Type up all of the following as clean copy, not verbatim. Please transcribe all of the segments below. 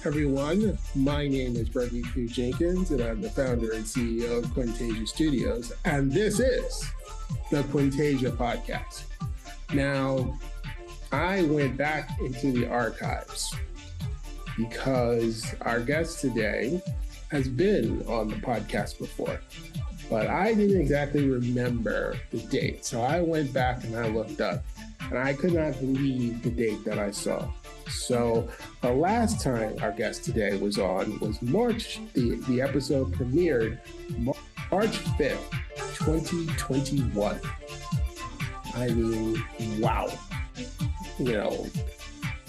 Everyone. My name is Bradley Q. Jenkins, and I'm the founder and CEO of Quintasia Studios, and this is the Quintasia Podcast. Now, I went back into the archives because our guest today has been on the podcast before, but I didn't exactly remember the date. So I went back and I looked up, and I could not believe the date that I saw. So the last time our guest today was on was March. The episode premiered March 5th, 2021. I mean, wow. You know,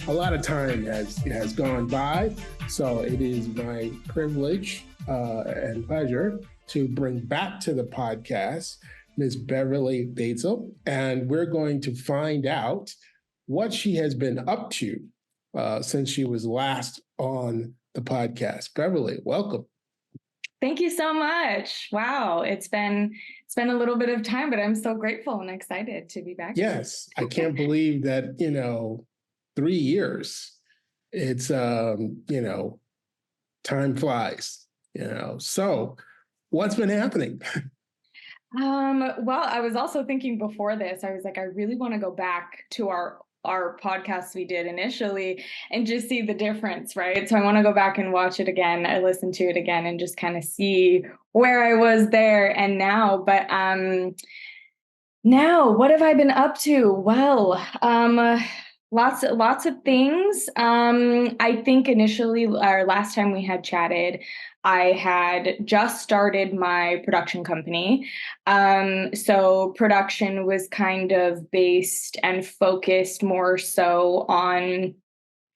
a lot of time has gone by. So it is my privilege and pleasure to bring back to the podcast Ms. Beverly Batzel. And we're going to find out what she has been up to since she was last on the podcast. Beverly, welcome. Thank you so much. Wow, it's been a little bit of time, but I'm so grateful and excited to be back. Yes, I can't believe that, 3 years. It's time flies, So what's been happening? Well, I was also thinking before this, I was like, I really want to go back to our podcasts we did initially and just see the difference, right? So I want to go back and watch it again. I listened to it again and just kind of see where I was there and now. But now, what have I been up to? Well, lots of things. I think initially, or last time we had chatted, I had just started my production company. So production was kind of based and focused more so on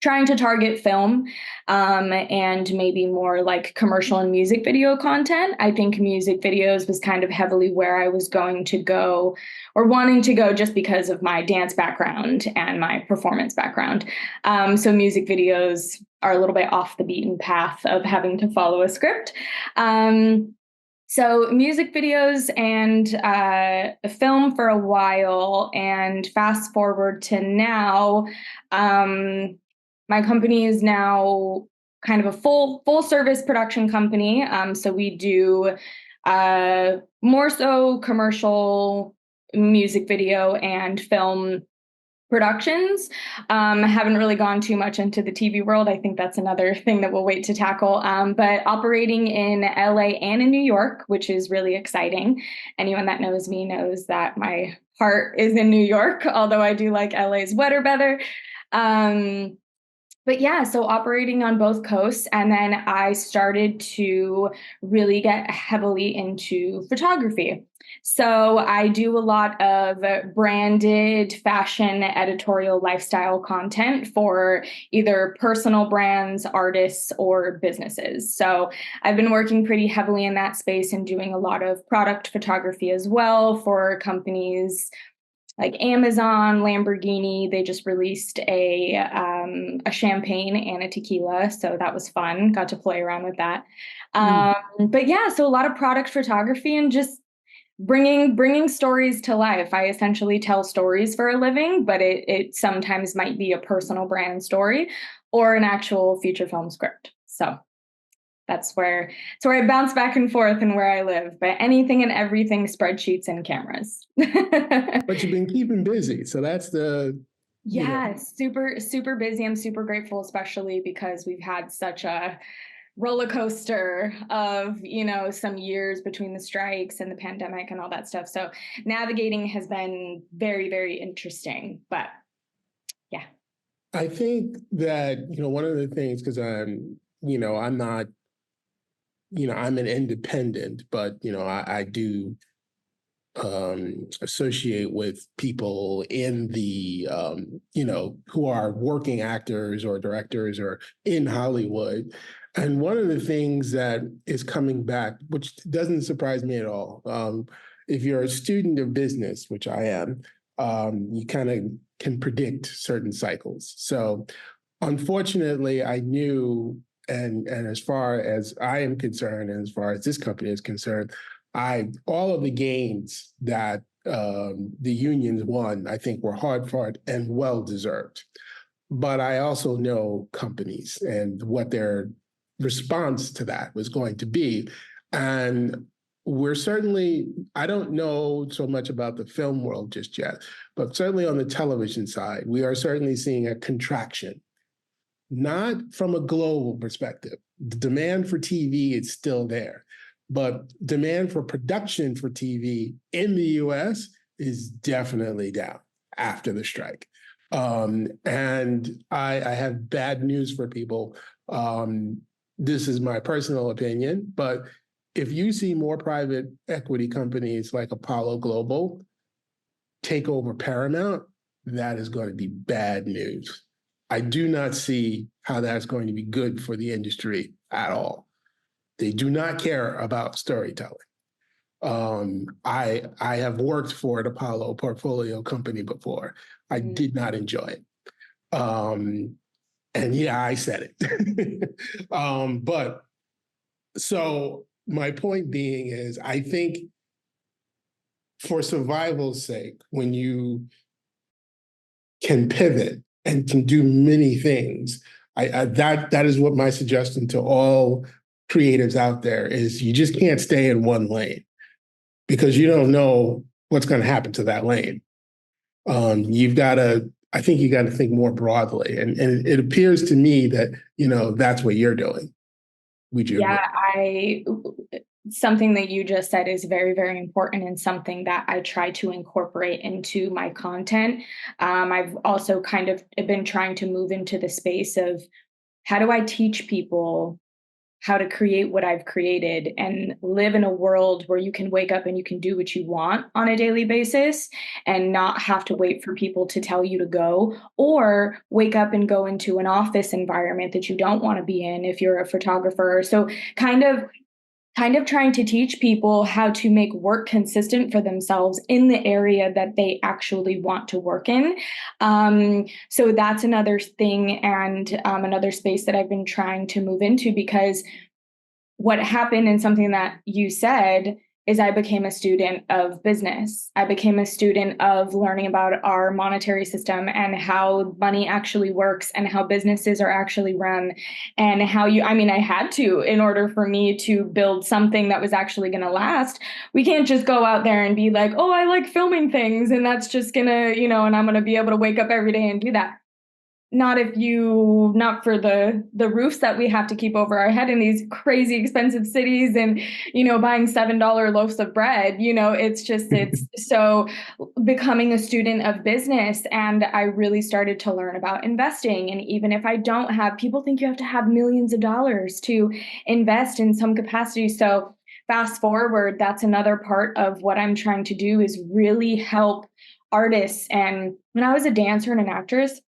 trying to target film and maybe more like commercial and music video content. I think music videos was kind of heavily where I was going to go or wanting to go just because of my dance background and my performance background. So music videos are a little bit off the beaten path of having to follow a script. So music videos and film for a while, and fast forward to now, my company is now kind of a full service production company. So we do more so commercial music video and film productions. Haven't really gone too much into the TV world. I think that's another thing that we'll wait to tackle. But operating in LA and in New York, which is really exciting. Anyone that knows me knows that my heart is in New York, although I do like LA's weather better. But yeah, so operating on both coasts. And then I started to really get heavily into photography. So I do a lot of branded fashion, editorial, lifestyle content for either personal brands, artists, or businesses. So I've been working pretty heavily in that space and doing a lot of product photography as well for companies like Amazon, Lamborghini. They just released a champagne and a tequila, so that was fun. Got to play around with that. But yeah, so a lot of product photography and just bringing stories to life. I essentially tell stories for a living, but it sometimes might be a personal brand story or an actual feature film script. So that's where I bounce back and forth and where I live, but anything and everything, spreadsheets and cameras. But you've been keeping busy. So that's super, super busy. I'm super grateful, especially because we've had such a roller coaster of, some years between the strikes and the pandemic and all that stuff. So navigating has been very, very interesting, but yeah. I think that, one of the things, because I'm not, I'm an independent, but, I do associate with people in the, who are working actors or directors or in Hollywood. And one of the things that is coming back, which doesn't surprise me at all, if you're a student of business, which I am, you kind of can predict certain cycles. So unfortunately, I knew, and as far as I am concerned, and as far as this company is concerned, all of the gains that the unions won, I think, were hard fought and well deserved. But I also know companies and what their response to that was going to be. And we're certainly, I don't know so much about the film world just yet, but certainly on the television side, we are certainly seeing a contraction, not from a global perspective. The demand for TV is still there, but demand for production for TV in the US is definitely down after the strike. And I have bad news for people. This is my personal opinion, but if you see more private equity companies like Apollo Global take over Paramount, that is going to be bad news. I do not see how that's going to be good for the industry at all. They do not care about storytelling. I have worked for an Apollo portfolio company before. I did not enjoy it. And yeah, I said it. But so my point being is, I think for survival's sake, when you can pivot and can do many things, that is what my suggestion to all creatives out there is: you just can't stay in one lane because you don't know what's going to happen to that lane. I think you got to think more broadly. And it appears to me that, that's what you're doing. Would you agree? Something that you just said is very, very important and something that I try to incorporate into my content. I've also kind of been trying to move into the space of how do I teach people how to create what I've created and live in a world where you can wake up and you can do what you want on a daily basis and not have to wait for people to tell you to go, or wake up and go into an office environment that you don't want to be in if you're a photographer. So kind of trying to teach people how to make work consistent for themselves in the area that they actually want to work in. So that's another thing, and another space that I've been trying to move into, because what happened, and something that you said, is I became a student of business. I became a student of learning about our monetary system and how money actually works and how businesses are actually run, and how I had to, in order for me to build something that was actually going to last. We can't just go out there and be like, oh, I like filming things and that's just going to, and I'm going to be able to wake up every day and do that. Not for the roofs that we have to keep over our head in these crazy expensive cities, and, buying $7 loaves of bread, it's so becoming a student of business. And I really started to learn about investing. And even if I don't have, people think you have to have millions of dollars to invest in some capacity. So fast forward, that's another part of what I'm trying to do, is really help artists. And when I was a dancer and an actress,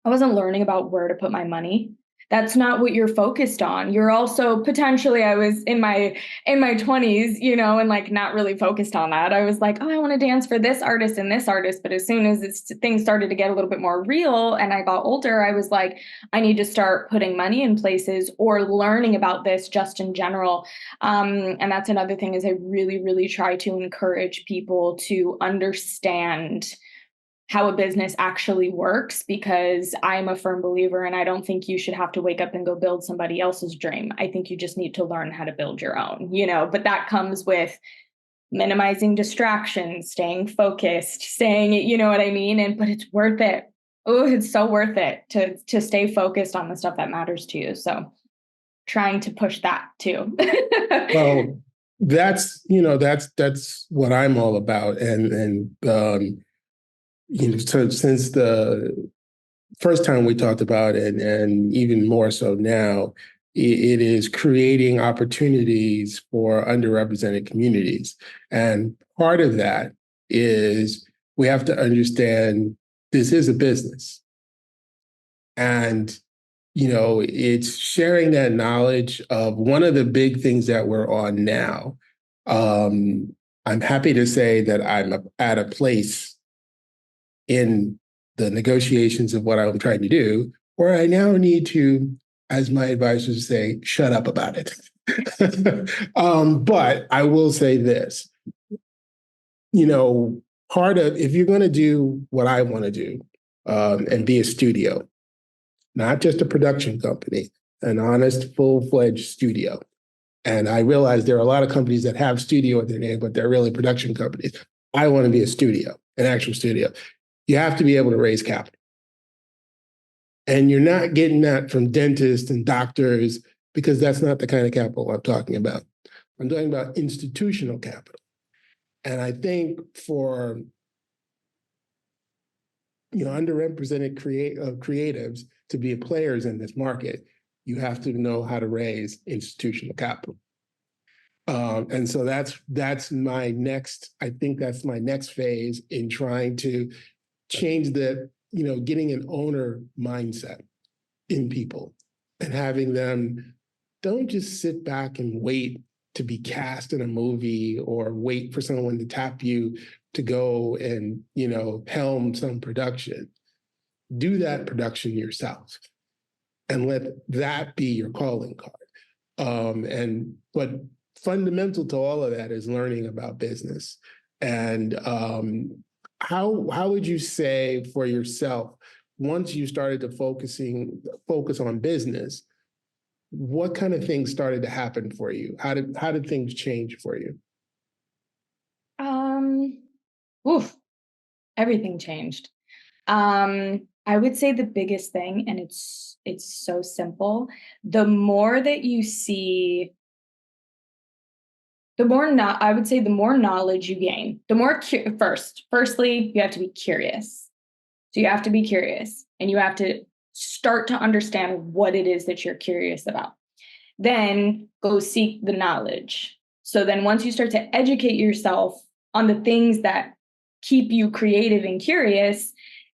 I wasn't learning about where to put my money. That's not what you're focused on. You're also potentially, I was in my 20s, and like not really focused on that. I was like, oh, I want to dance for this artist and this artist. But as soon as things started to get a little bit more real and I got older, I was like, I need to start putting money in places or learning about this just in general. And that's another thing, is I really, really try to encourage people to understand how a business actually works, because I'm a firm believer, and I don't think you should have to wake up and go build somebody else's dream. I think you just need to learn how to build your own, but that comes with minimizing distractions, staying focused, you know what I mean? But it's worth it. Oh, it's so worth it to stay focused on the stuff that matters to you. So trying to push that too. Well, that's what I'm all about. So since the first time we talked about it, and even more so now, It is creating opportunities for underrepresented communities. And part of that is we have to understand this is a business. And, it's sharing that knowledge of one of the big things that we're on now. I'm happy to say that I'm at a place in the negotiations of what I'm trying to do, where I now need to, as my advisors say, shut up about it. But I will say this, part of, if you're going to do what I want to do, and be a studio, not just a production company, an honest, full-fledged studio. And I realize there are a lot of companies that have studio in their name, but they're really production companies. I want to be a studio, an actual studio. You have to be able to raise capital. And you're not getting that from dentists and doctors, because that's not the kind of capital I'm talking about. I'm talking about institutional capital. And I think for underrepresented creatives to be players in this market, you have to know how to raise institutional capital. And so that's my next. I think that's my next phase in trying to change the getting an owner mindset in people and having them don't just sit back and wait to be cast in a movie or wait for someone to tap you to go and helm some production. Do that production yourself and let that be your calling card. But fundamental to all of that is learning about business. And how would you say for yourself, once you started to focus on business, what kind of things started to happen for you? How did things change for you? Oof, everything changed. I would say the biggest thing, and it's so simple, the more that you see, I would say the more knowledge you gain, the more firstly, you have to be curious. So you have to be curious and you have to start to understand what it is that you're curious about. Then go seek the knowledge. So then once you start to educate yourself on the things that keep you creative and curious,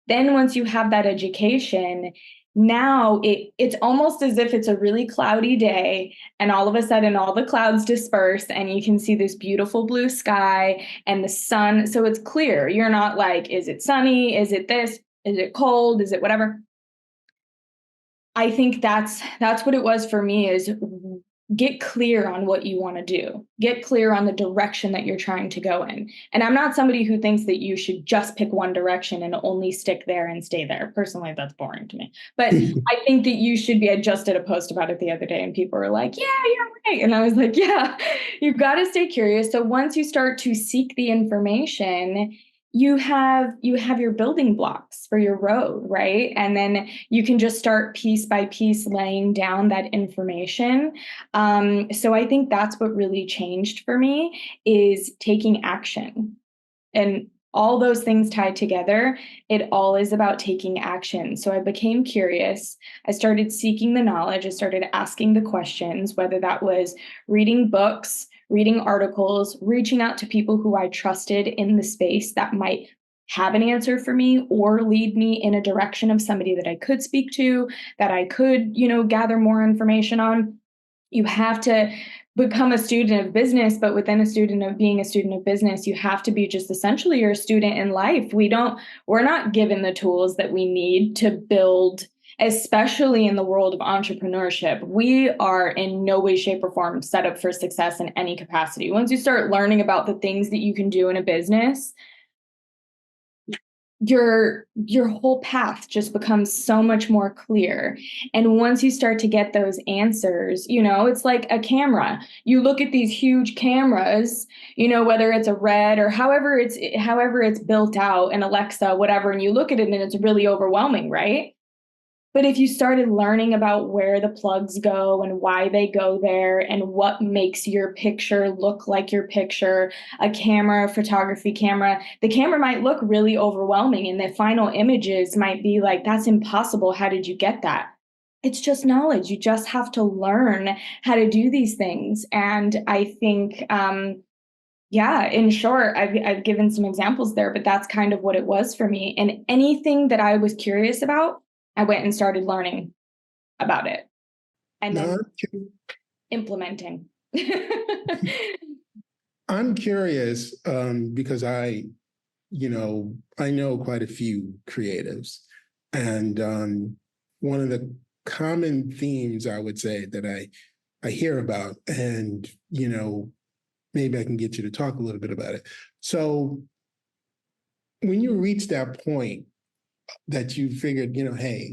then once you have that education, now it's almost as if it's a really cloudy day and all of a sudden all the clouds disperse and you can see this beautiful blue sky and the sun. So it's clear. You're not like, is it sunny? Is it this? Is it cold? Is it whatever? I think that's what it was for me, is get clear on what you want to do. Get clear on the direction that you're trying to go in. And I'm not somebody who thinks that you should just pick one direction and only stick there and stay there. Personally, that's boring to me. But I think that you should be. I just did a post about it the other day and people were like, yeah, you're right. And I was like, yeah, you've got to stay curious. So once you start to seek the information, you have your building blocks for your road, right? And then you can just start piece by piece laying down that information. So I think that's what really changed for me, is taking action. And all those things tied together, it all is about taking action. So I became curious. I started seeking the knowledge. I started asking the questions, whether that was reading books, reading articles, reaching out to people who I trusted in the space that might have an answer for me or lead me in a direction of somebody that I could speak to, that I could, gather more information on. You have to become a student of business, but within being a student of business, you have to be just essentially your student in life. We're not given the tools that we need to build, especially in the world of entrepreneurship. We are in no way, shape, or form set up for success in any capacity. Once you start learning about the things that you can do in a business, your whole path just becomes so much more clear. And once you start to get those answers, it's like a camera. You look at these huge cameras, whether it's a Red or however it's built out, an Alexa, whatever, and you look at it and it's really overwhelming, right? But if you started learning about where the plugs go and why they go there and what makes your picture look like your picture, a camera, a photography camera, the camera might look really overwhelming and the final images might be like, that's impossible. How did you get that? it's just knowledge. You just have to learn how to do these things. And I think, yeah, in short, I've given some examples there, but that's kind of what it was for me. And anything that I was curious about, I went and started learning about it and No, then implementing. I'm curious because I know quite a few creatives, and one of the common themes I would say that I hear about, and maybe I can get you to talk a little bit about it. So when you reach that point that you figured, hey,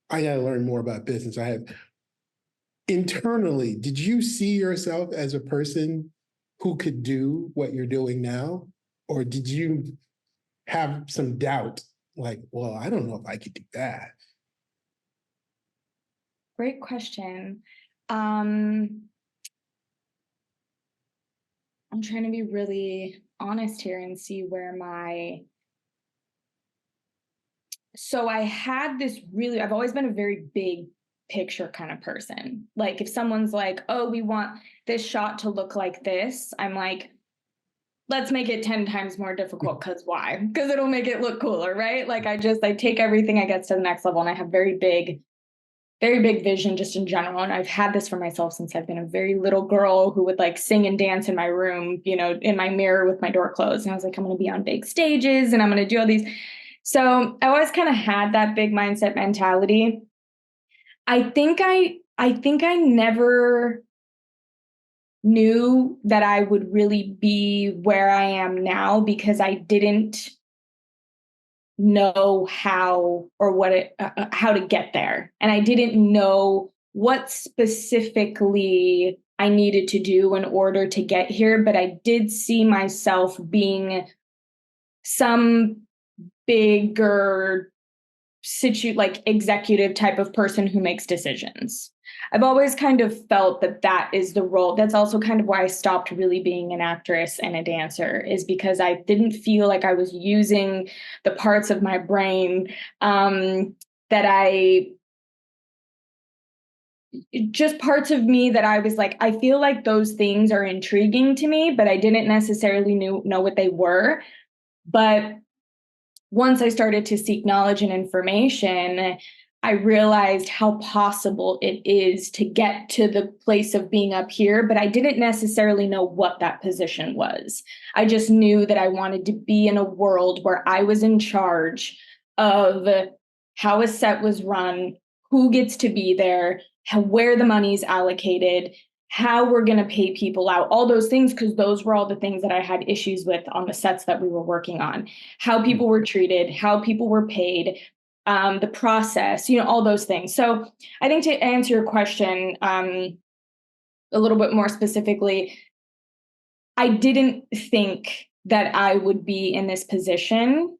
I got to learn more about business. I have internally, did you see yourself as a person who could do what you're doing now? Or did you have some doubt, like, well, I don't know if I could do that? Great question. I'm trying to be really honest here and see where so I had this I've always been a very big picture kind of person. Like if someone's like, oh, we want this shot to look like this, I'm like, let's make it 10 times more difficult. Because why? Because it'll make it look cooler, right? Like I take everything I get to the next level, and I have very big vision just in general. And I've had this for myself since I've been a very little girl who would like sing and dance in my room, in my mirror with my door closed. And I was like, I'm going to be on big stages and I'm going to do all these. So I always kind of had that big mindset mentality. I think I never knew that I would really be where I am now because I didn't know how to get there, and I didn't know what specifically I needed to do in order to get here, but I did see myself being some bigger like executive type of person who makes decisions. I've always kind of felt that that is the role. That's also kind of why I stopped really being an actress and a dancer, is because I didn't feel like I was using the parts of my brain that just parts of me that I was like, I feel like those things are intriguing to me, but I didn't necessarily know what they were. But once I started to seek knowledge and information, I realized how possible it is to get to the place of being up here, but I didn't necessarily know what that position was. I just knew that I wanted to be in a world where I was in charge of how a set was run, who gets to be there, where the money's allocated, how we're going to pay people out, all those things, because those were all the things that I had issues with on the sets that we were working on. How people were treated, how people were paid, the process, all those things. So I think to answer your question a little bit more specifically, I didn't think that I would be in this position.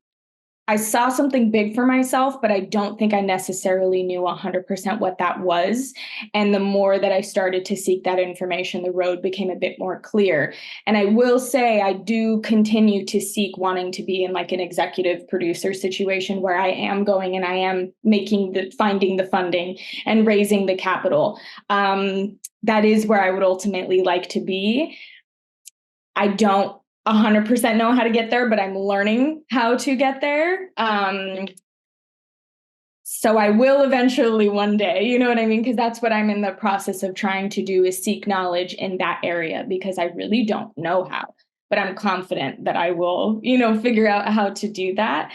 I saw something big for myself, but I don't think I necessarily knew 100% what that was. And the more that I started to seek that information, the road became a bit more clear. And I will say I do continue to seek wanting to be in like an executive producer situation where I am going and I am finding the funding and raising the capital. That is where I would ultimately like to be. I don't 100% know how to get there, but I'm learning how to get there. So I will eventually one day, you know what I mean? Because that's what I'm in the process of trying to do, is seek knowledge in that area, because I really don't know how, but I'm confident that I will, figure out how to do that.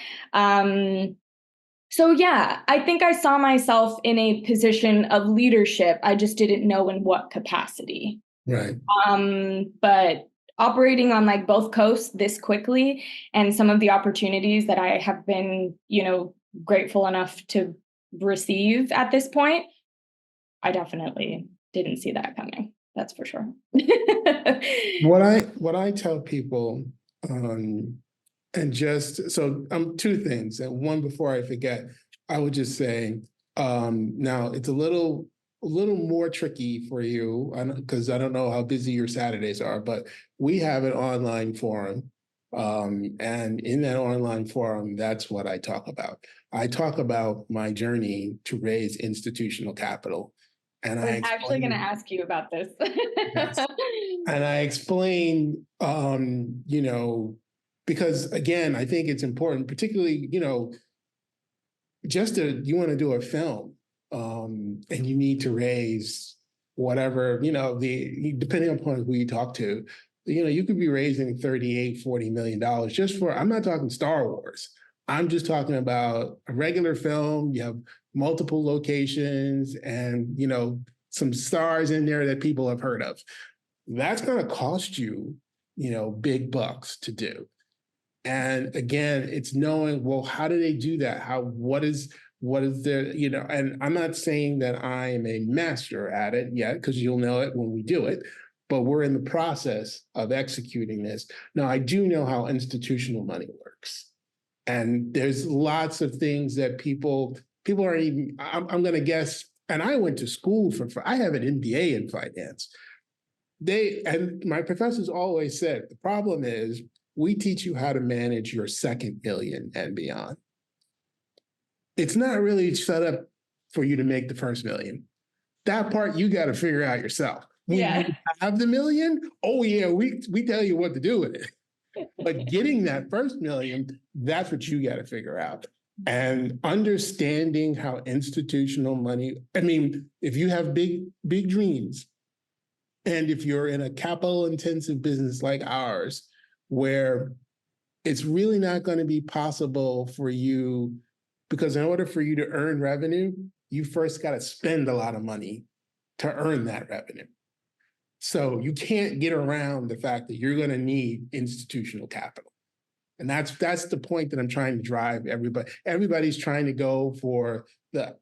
So yeah, I think I saw myself in a position of leadership. I just didn't know in what capacity. Right. But operating on like both coasts this quickly, and some of the opportunities that I have been, grateful enough to receive at this point, I definitely didn't see that coming. That's for sure. What I tell people, and just so two things, and one before I forget, I would just say, now it's a little more tricky for you because I don't know how busy your Saturdays are, but we have an online forum. And in that online forum, that's what I talk about. I talk about my journey to raise institutional capital. And I was actually going to ask you about this. Yes. And I explain, because again, I think it's important, particularly, you want to do a film, and you need to raise whatever, depending upon who you talk to, you could be raising 38, $40 million just for, I'm not talking Star Wars. I'm just talking about a regular film. You have multiple locations and, some stars in there that people have heard of. That's going to cost you, big bucks to do. And again, it's knowing, well, how do they do that? What is their, and I'm not saying that I am a master at it yet, because you'll know it when we do it, but we're in the process of executing this. Now, I do know how institutional money works. And there's lots of things that people aren't even, I'm going to guess, and I went to school I have an MBA in finance. And my professors always said, the problem is we teach you how to manage your second million and beyond. It's not really set up for you to make the first million. That part you got to figure out yourself. When you have the million, oh yeah, we tell you what to do with it. But getting that first million, that's what you got to figure out. And understanding how institutional money, if you have big dreams, and if you're in a capital intensive business like ours, where it's really not going to be possible for you, because in order for you to earn revenue, you first got to spend a lot of money to earn that revenue. So you can't get around the fact that you're going to need institutional capital. And that's the point that I'm trying to drive everybody. Everybody's trying to go for the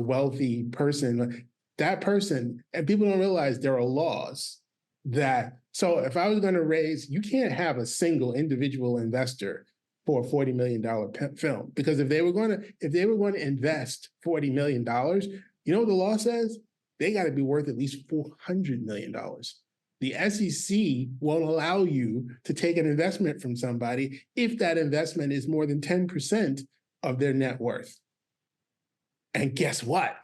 wealthy person. That person, and people don't realize there are laws that, so if I was going to raise, you can't have a single individual investor for a $40 million film, because if they were going to invest $40 million, you know what the law says? They got to be worth at least $400 million. The SEC won't allow you to take an investment from somebody if that investment is more than 10% of their net worth. And guess what?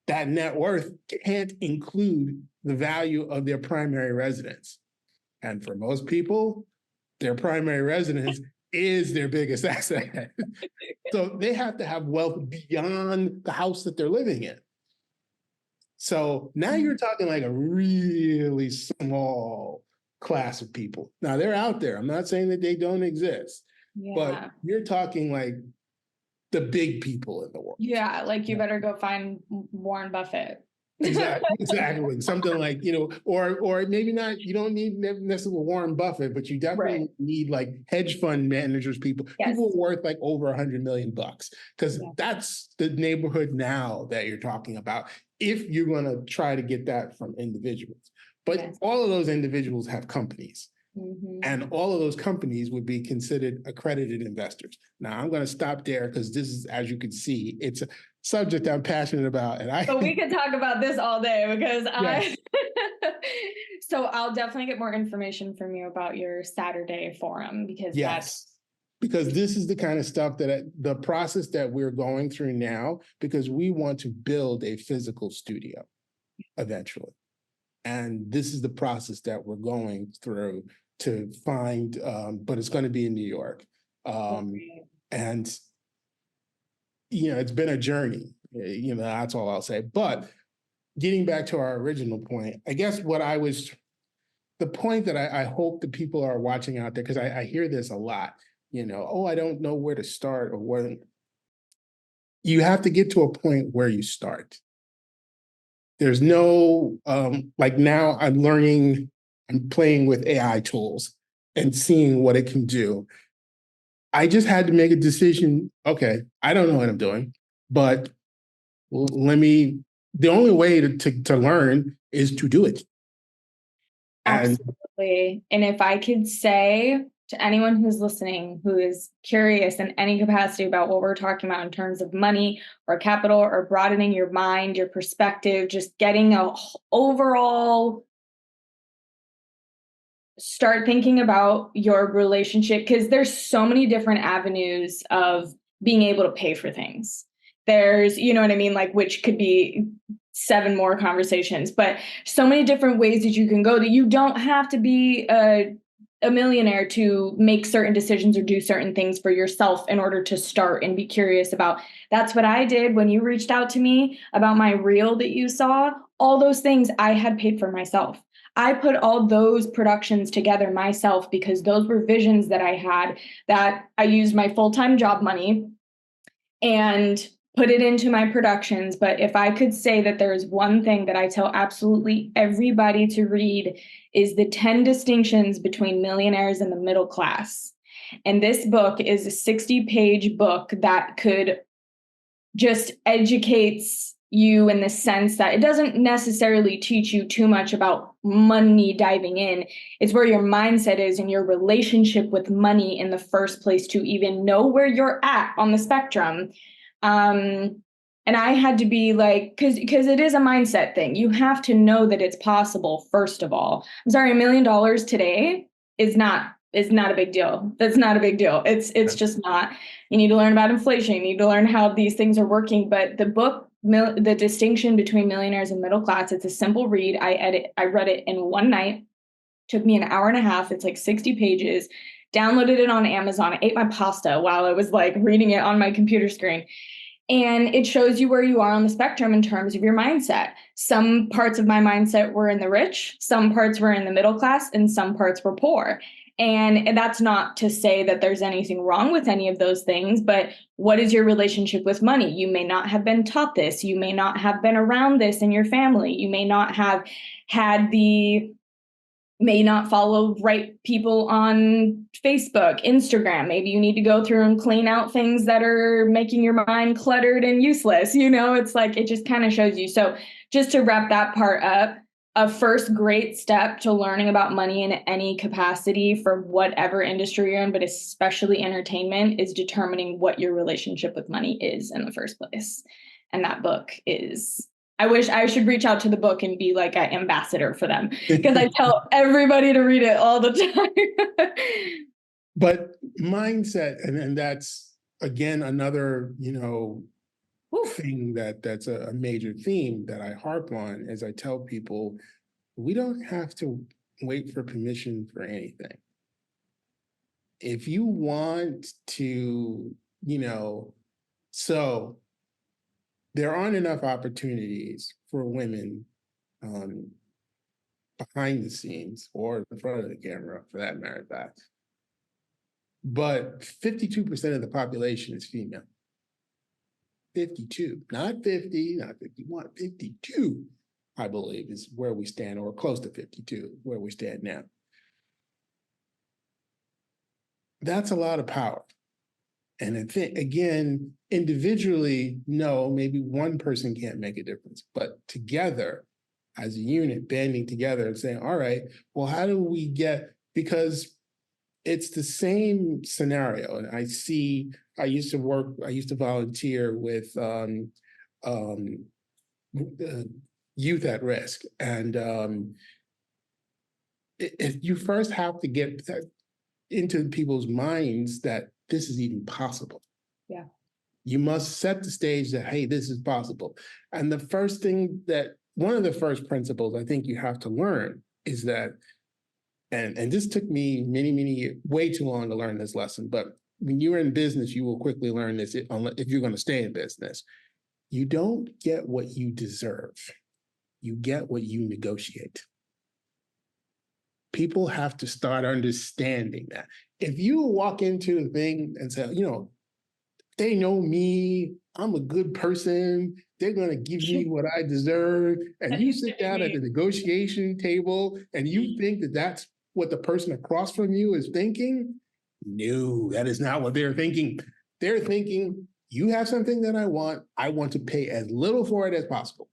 That net worth can't include the value of their primary residence. And for most people, their primary residence is their biggest asset. So they have to have wealth beyond the house that they're living in. So now you're talking like a really small class of people. Now they're out there. I'm not saying that they don't exist, but you're talking like the big people in the world. Yeah, like you better go find Warren Buffett. Exactly. Something like, or maybe not, you don't need necessarily Warren Buffett, but you definitely need like hedge fund managers, people worth like over $100 million, because that's the neighborhood now that you're talking about, if you're going to try to get that from individuals. But all of those individuals have companies. Mm-hmm. And all of those companies would be considered accredited investors. Now, I'm going to stop there because this is, as you can see, it's a subject I'm passionate about. But we could talk about this all day, because so I'll definitely get more information from you about your Saturday forum, because because this is the kind of stuff that the process that we're going through now, because we want to build a physical studio eventually. And this is the process that we're going through to find, but it's going to be in New York. And, it's been a journey, that's all I'll say. But getting back to our original point, I guess the point that I hope the people are watching out there, because I hear this a lot, I don't know where to start or where. You have to get to a point where you start. There's no, like now I'm playing with AI tools and seeing what it can do. I just had to make a decision. Okay, I don't know what I'm doing, but the only way to learn is to do it. Absolutely. And if I could say to anyone who's listening, who is curious in any capacity about what we're talking about in terms of money or capital or broadening your mind, your perspective, just getting a overall, start thinking about your relationship, because there's so many different avenues of being able to pay for things. There's, you know what I mean? Like, which could be 7 more conversations, but so many different ways that you can go that you don't have to be a millionaire to make certain decisions or do certain things for yourself in order to start and be curious about. That's what I did when you reached out to me about my reel that you saw. All those things I had paid for myself. I put all those productions together myself because those were visions that I had, that I used my full-time job money and put it into my productions. But if I could say that there is one thing that I tell absolutely everybody to read, is the 10 distinctions between millionaires and the middle class. And this book is a 60-page book that could just educates you in the sense that it doesn't necessarily teach you too much about money diving in. It's where your mindset is and your relationship with money in the first place to even know where you're at on the spectrum. And I had to be like, because it is a mindset thing. You have to know that it's possible, first of all. I'm sorry, $1 million today is not a big deal. That's not a big deal. It's just not. You need to learn about inflation. You need to learn how these things are working. But the book, The Distinction Between Millionaires and Middle Class, it's a simple read. I read it in one night. Took me an hour and a half. It's like 60 pages. Downloaded it on Amazon. I ate my pasta while I was like reading it on my computer screen. And it shows you where you are on the spectrum in terms of your mindset. Some parts of my mindset were in the rich, some parts were in the middle class, and some parts were poor. And that's not to say that there's anything wrong with any of those things, but what is your relationship with money? You may not have been taught this. You may not have been around this in your family. You may not have had may not follow right people on Facebook, Instagram. Maybe you need to go through and clean out things that are making your mind cluttered and useless. You know, it's like, it just kind of shows you. So just to wrap that part up, a first great step to learning about money in any capacity for whatever industry you're in, but especially entertainment, is determining what your relationship with money is in the first place. And that book is, I wish I should reach out to the book and be like an ambassador for them, because I tell everybody to read it all the time. But mindset, and that's again another, thing that's a major theme that I harp on as I tell people, we don't have to wait for permission for anything. If you want to, so there aren't enough opportunities for women behind the scenes or in front of the camera, for that matter, but 52% of the population is female. 52, not 50, not 51, 52, I believe, is where we stand, or close to 52, where we stand now. That's a lot of power. And I think, again, individually, no, maybe one person can't make a difference, but together, as a unit, banding together and saying, all right, well, how do we because it's the same scenario. And I used to volunteer with youth at risk. And you first have to get into people's minds that this is even possible. Yeah. You must set the stage that, hey, this is possible. And one of the first principles I think you have to learn is that, and this took me many, many years, way too long to learn this lesson, but when you're in business, you will quickly learn this if you're going to stay in business. You don't get what you deserve. You get what you negotiate. People have to start understanding that. If you walk into a thing and say, they know me, I'm a good person, they're going to give me what I deserve, and you sit down at the negotiation table and you think that that's what the person across from you is thinking, no, that is not what they're thinking. They're thinking, you have something that I want to pay as little for it as possible.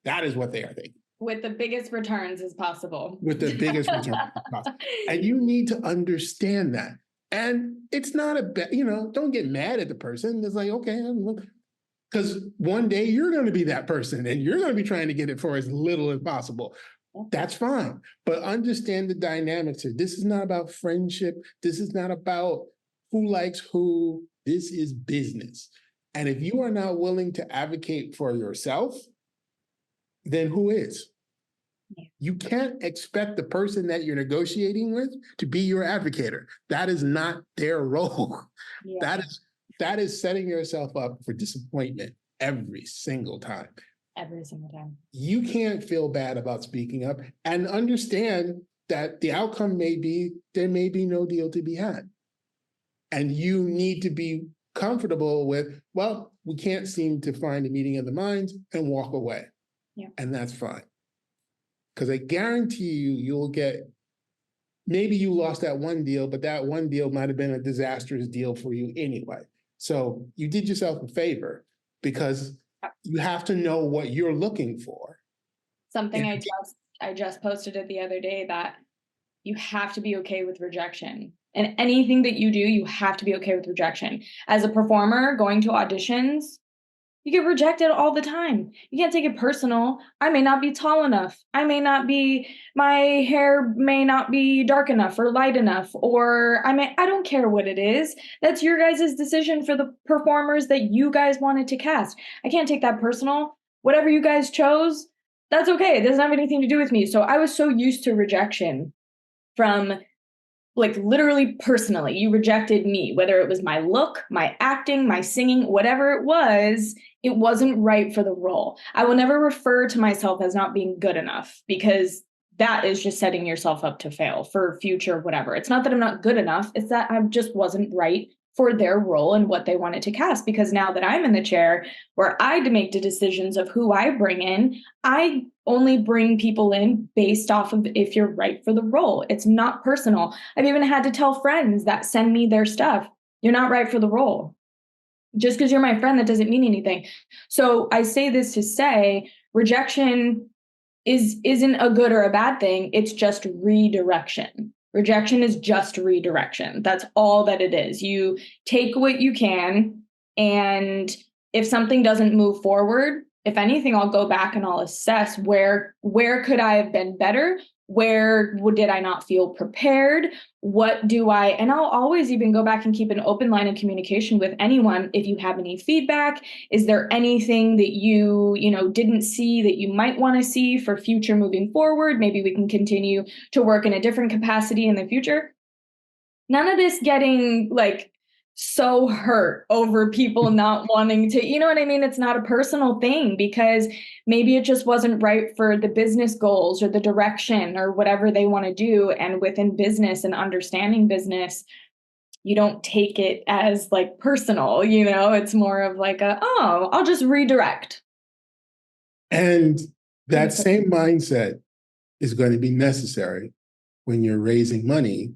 That is what they are thinking. With the biggest returns as possible. With the biggest returns as possible. And you need to understand that. And it's not don't get mad at the person. It's like, okay, because one day you're going to be that person and you're going to be trying to get it for as little as possible. That's fine. But understand the dynamics here. This is not about friendship. This is not about who likes who. This is business. And if you are not willing to advocate for yourself, then who is? You can't expect the person that you're negotiating with to be your advocator. That is not their role. Yeah. That is setting yourself up for disappointment every single time. Every single time. You can't feel bad about speaking up and understand that the outcome may be there may be no deal to be had. And you need to be comfortable with, well, we can't seem to find a meeting of the minds, and walk away. Yeah. And that's fine. Because I guarantee you'll get, maybe you lost that one deal, but that one deal might have been a disastrous deal for you anyway. So you did yourself a favor, because you have to know what you're looking for. Something I just posted it the other day, that you have to be okay with rejection. And anything that you do, you have to be okay with rejection. As a performer going to auditions, you get rejected all the time. You can't take it personal. I may not be tall enough. My hair may not be dark enough or light enough, or I don't care what it is. That's your guys' decision for the performers that you guys wanted to cast. I can't take that personal. Whatever you guys chose, that's okay. It doesn't have anything to do with me. So I was so used to rejection from, like, literally personally. You rejected me, whether it was my look, my acting, my singing, whatever it wasn't right for the role. I will never refer to myself as not being good enough, because that is just setting yourself up to fail for future whatever. It's not that I'm not good enough, it's that I just wasn't right for their role and what they wanted to cast. Because now that I'm in the chair where I make the decisions of who I bring in, I only bring people in based off of if you're right for the role. It's not personal. I've even had to tell friends that send me their stuff, you're not right for the role. Just because you're my friend, that doesn't mean anything. So I say this to say rejection isn't a good or a bad thing. It's just redirection. Rejection is just redirection. That's all that it is. You take what you can, and if something doesn't move forward, if anything, I'll go back and I'll assess where could I have been better? Where did I not feel prepared? And I'll always even go back and keep an open line of communication with anyone. If you have any feedback, is there anything that you didn't see that you might want to see for future moving forward? Maybe we can continue to work in a different capacity in the future. None of this getting like so hurt over people not wanting to, you know what I mean? It's not a personal thing, because maybe it just wasn't right for the business goals or the direction or whatever they want to do. And within business and understanding business, you don't take it as like personal, it's more of like I'll just redirect. And that same mindset is going to be necessary when you're raising money,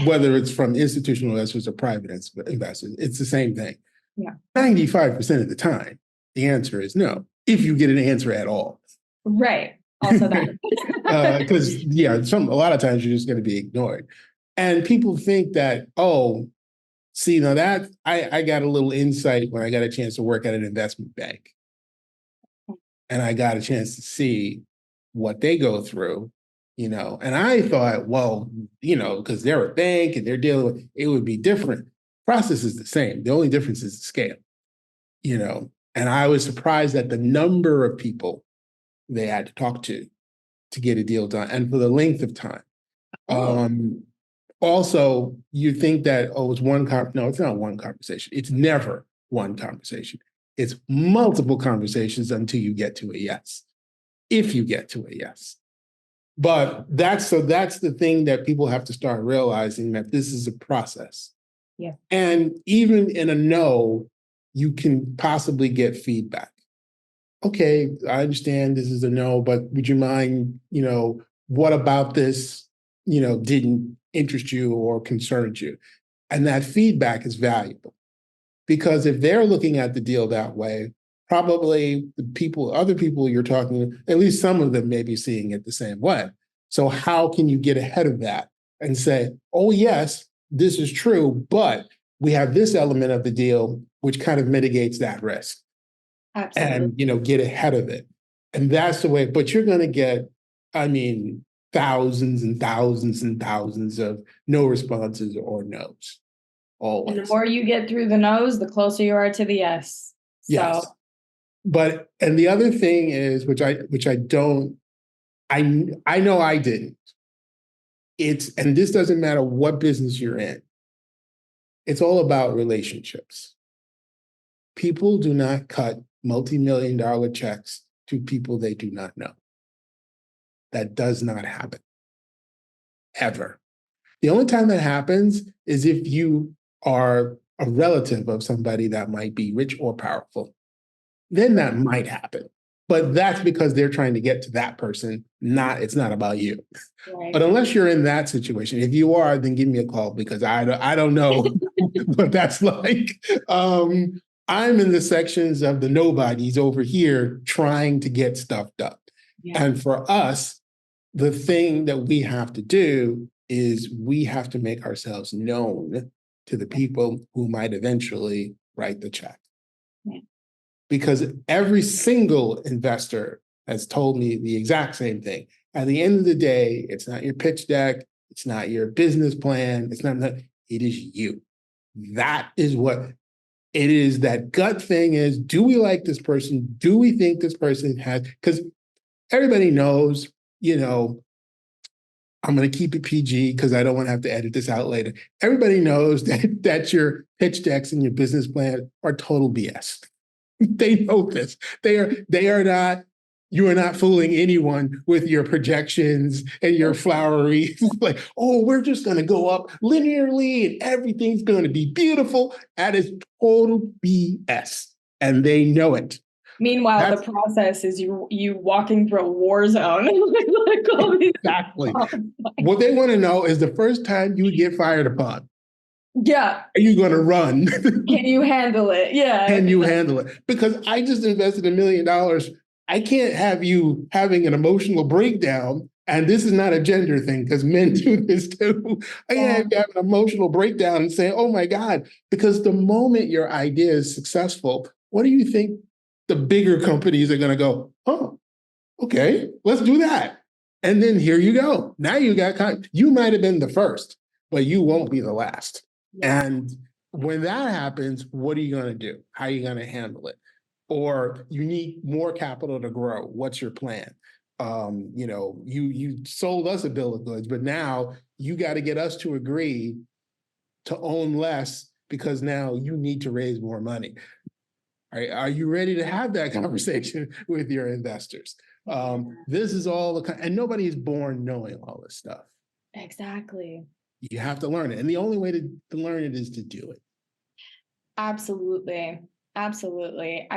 whether it's from institutional investors or private investors. It's the same thing. Yeah. 95% of the time, the answer is no, if you get an answer at all. Right. Also that. Because, a lot of times you're just going to be ignored. And people think that, that I got a little insight when I got a chance to work at an investment bank. And I got a chance to see what they go through, and I thought, because they're a bank and they're dealing with, it would be different. Process is the same. The only difference is the scale, and I was surprised at the number of people they had to talk to get a deal done, and for the length of time. Also, you think that, it's one no, it's not one conversation. It's never one conversation. It's multiple conversations until you get to a yes, if you get to a yes. But that's the thing that people have to start realizing, that this is a process. Yeah. And even in a no, you can possibly get feedback. Okay, I understand this is a no, but would you mind, what about this, didn't interest you or concerned you? And that feedback is valuable, because if they're looking at the deal that way, probably other people you're talking to, at least some of them may be seeing it the same way. So how can you get ahead of that and say, oh, yes, this is true, but we have this element of the deal which kind of mitigates that risk. Absolutely. And, get ahead of it. And that's the way, but you're going to get, thousands and thousands and thousands of no responses or no's And the always. more you get through the nose, the closer you are to the yes. Yes. So But and the other thing is, which I don't, I know I didn't. And this doesn't matter what business you're in. It's all about relationships. People do not cut multi-million-dollar checks to people they do not know. That does not happen, ever. The only time that happens is if you are a relative of somebody that might be rich or powerful. Then that might happen. But that's because they're trying to get to that person, it's not about you. right. But unless you're in that situation, if you are, then give me a call because I don't know what that's like. I'm in the sections of the nobodies over here trying to get stuff done. Yeah. And for us, the thing that we have to do is we have to make ourselves known to the people who might eventually write the check. Yeah. Because every single investor has told me the exact same thing. At the end of the day, it's not your pitch deck, it's not your business plan, it is you. That is what it is. That gut thing is, do we like this person? Do we think this person has, because everybody knows, I'm going to keep it PG because I don't want to have to edit this out later. Everybody knows that your pitch decks and your business plan are total BS. They know this. They are not, you are not fooling anyone with your projections and your flowery, like, oh, we're just going to go up linearly and everything's going to be beautiful. That is total BS. And they know it. Meanwhile, the process is you walking through a war zone. Exactly. What they want to know is the first time you get fired upon. Yeah. Are you going to run? Can you handle it? Yeah. Can you handle it? Because I just invested $1 million. I can't have you having an emotional breakdown. And this is not a gender thing because men do this too. I can't have you have an emotional breakdown and say, oh my God, because the moment your idea is successful, what do you think the bigger companies are going to go, oh, okay, let's do that. And then here you go. Now you you might have been the first, but you won't be the last. Yeah. And when that happens, what are you going to do? How are you going to handle it? Or you need more capital to grow. What's your plan? You sold us a bill of goods, but now you got to get us to agree to own less because now you need to raise more money. Are you ready to have that conversation with your investors? This is all and nobody is born knowing all this stuff. Exactly. You have to learn it. And the only way to learn it is to do it. Absolutely. Absolutely.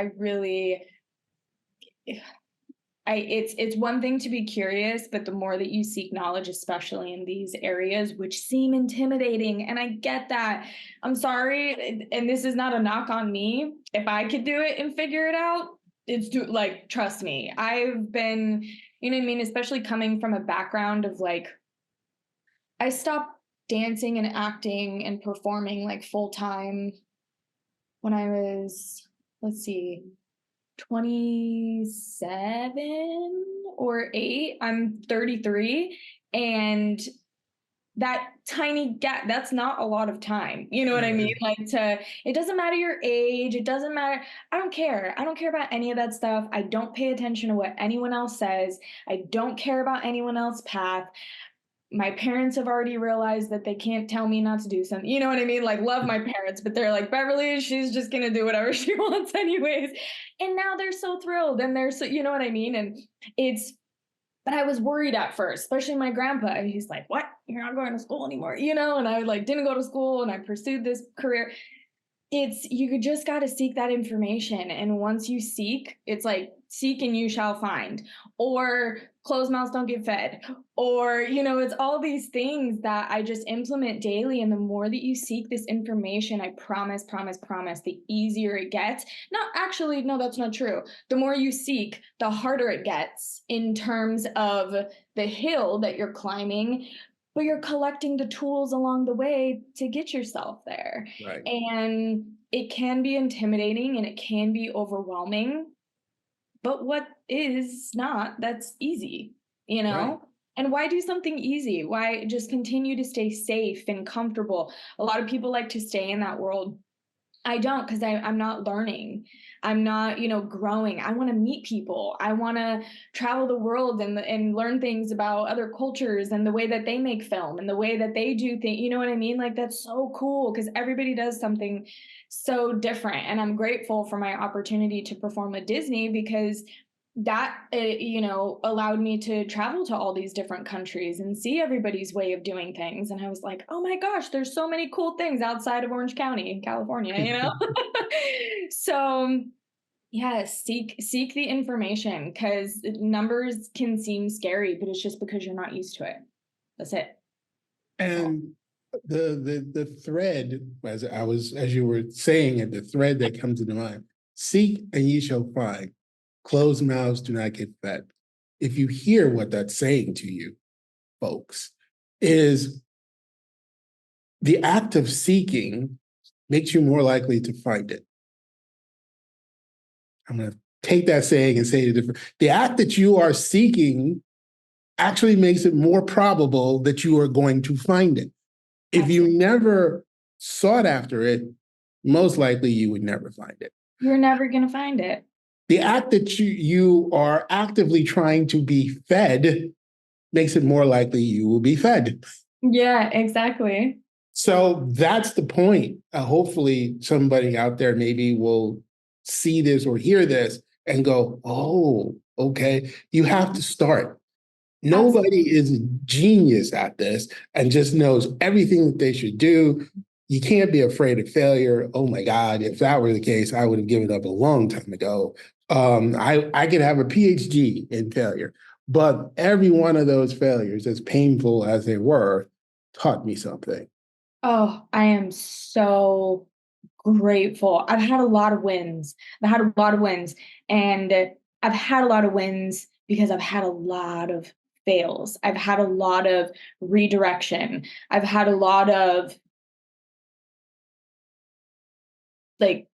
It's one thing to be curious, but the more that you seek knowledge, especially in these areas, which seem intimidating, and I get that. I'm sorry, and this is not a knock on me. If I could do it and figure it out, trust me. I've been, you know what I mean, especially coming from a background of I stopped dancing and acting and performing full time when I was, let's see, 27 or 8. I'm 33, and that tiny gap, that's not a lot of time. You know what I mean? It doesn't matter your age. It doesn't matter. I don't care. I don't care about any of that stuff. I don't pay attention to what anyone else says. I don't care about anyone else's path. My parents have already realized that they can't tell me not to do something. You know what I mean? Love my parents, but they're like, Beverly, she's just going to do whatever she wants anyways. And now they're so thrilled and they're so, you know what I mean? And but I was worried at first, especially my grandpa. He's like, what? You're not going to school anymore, And I didn't go to school and I pursued this career. You just got to seek that information. And once you seek, it's seek and you shall find, or closed mouths don't get fed, or, it's all these things that I just implement daily. And the more that you seek this information, I promise, the easier it gets. No, that's not true. The more you seek, the harder it gets in terms of the hill that you're climbing, but you're collecting the tools along the way to get yourself there. Right. And it can be intimidating and it can be overwhelming, but what is not, that's easy, Right. And why do something easy? Why just continue to stay safe and comfortable? A lot of people like to stay in that world. I don't, because I'm not learning. I'm not, growing. I want to meet people. I want to travel the world and learn things about other cultures and the way that they make film and the way that they do things. You know what I mean? Like, that's so cool because everybody does something so different. And I'm grateful for my opportunity to perform with Disney because that allowed me to travel to all these different countries and see everybody's way of doing things. And I was like, oh my gosh, there's so many cool things outside of Orange County in California. So yes, seek the information, because numbers can seem scary, but it's just because you're not used to it. That's it. And the thread, as you were saying it, the thread that comes into mind: seek and ye shall find. Closed mouths do not get fed. If you hear what that's saying to you, folks, is the act of seeking makes you more likely to find it. I'm going to take that saying and say it different. The act that you are seeking actually makes it more probable that you are going to find it. If you never sought after it, most likely you would never find it. You're never going to find it. The act that you are actively trying to be fed makes it more likely you will be fed. Yeah, exactly. So that's the point. Hopefully somebody out there maybe will see this or hear this and go, oh, okay, you have to start. Nobody is a genius at this and just knows everything that they should do. You can't be afraid of failure. Oh my God, if that were the case, I would have given up a long time ago. I could have a PhD in failure, but every one of those failures, as painful as they were, taught me something. Oh, I am so grateful. I've had a lot of wins. I've had a lot of wins. And I've had a lot of wins because I've had a lot of fails. I've had a lot of redirection. I've had a lot of, like,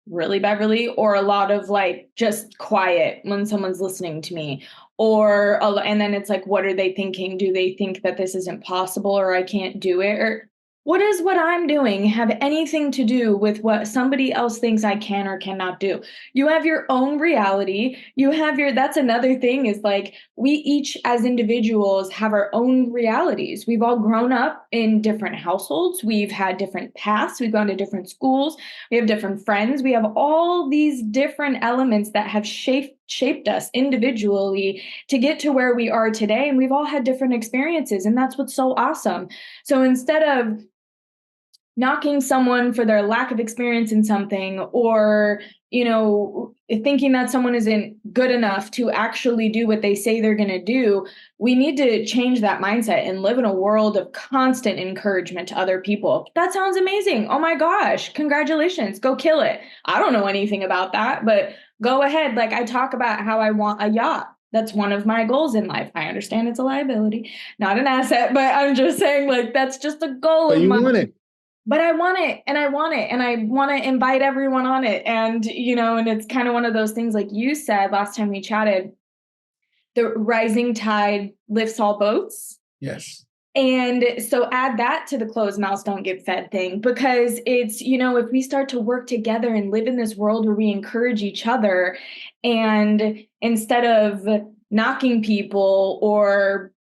really, Beverly, or a lot of like just quiet when someone's listening to me, and then it's like, what are they thinking? Do they think that this isn't possible or I can't do it? Or what does what I'm doing have anything to do with what somebody else thinks I can or cannot do? You have your own reality. That's another thing, is like, we each as individuals have our own realities. We've all grown up in different households. We've had different paths. We've gone to different schools. We have different friends. We have all these different elements that have shaped us individually to get to where we are today. And we've all had different experiences. And that's what's so awesome. So instead of knocking someone for their lack of experience in something, or thinking that someone isn't good enough to actually do what they say they're going to do, we need to change that mindset and live in a world of constant encouragement to other people. That sounds amazing. Oh my gosh, congratulations, go kill it. I don't know anything about that, but go ahead. Like, I talk about how I want a yacht. That's one of my goals in life. I understand it's a liability, not an asset, but I'm just saying, like, that's just a goal But of you mine. want it. But I want it, and I want it, and I want to invite everyone on it. And, and it's kind of one of those things, like you said last time we chatted, the rising tide lifts all boats. Yes. And so add that to the closed mouths don't get fed thing, because it's, if we start to work together and live in this world where we encourage each other, and instead of knocking people or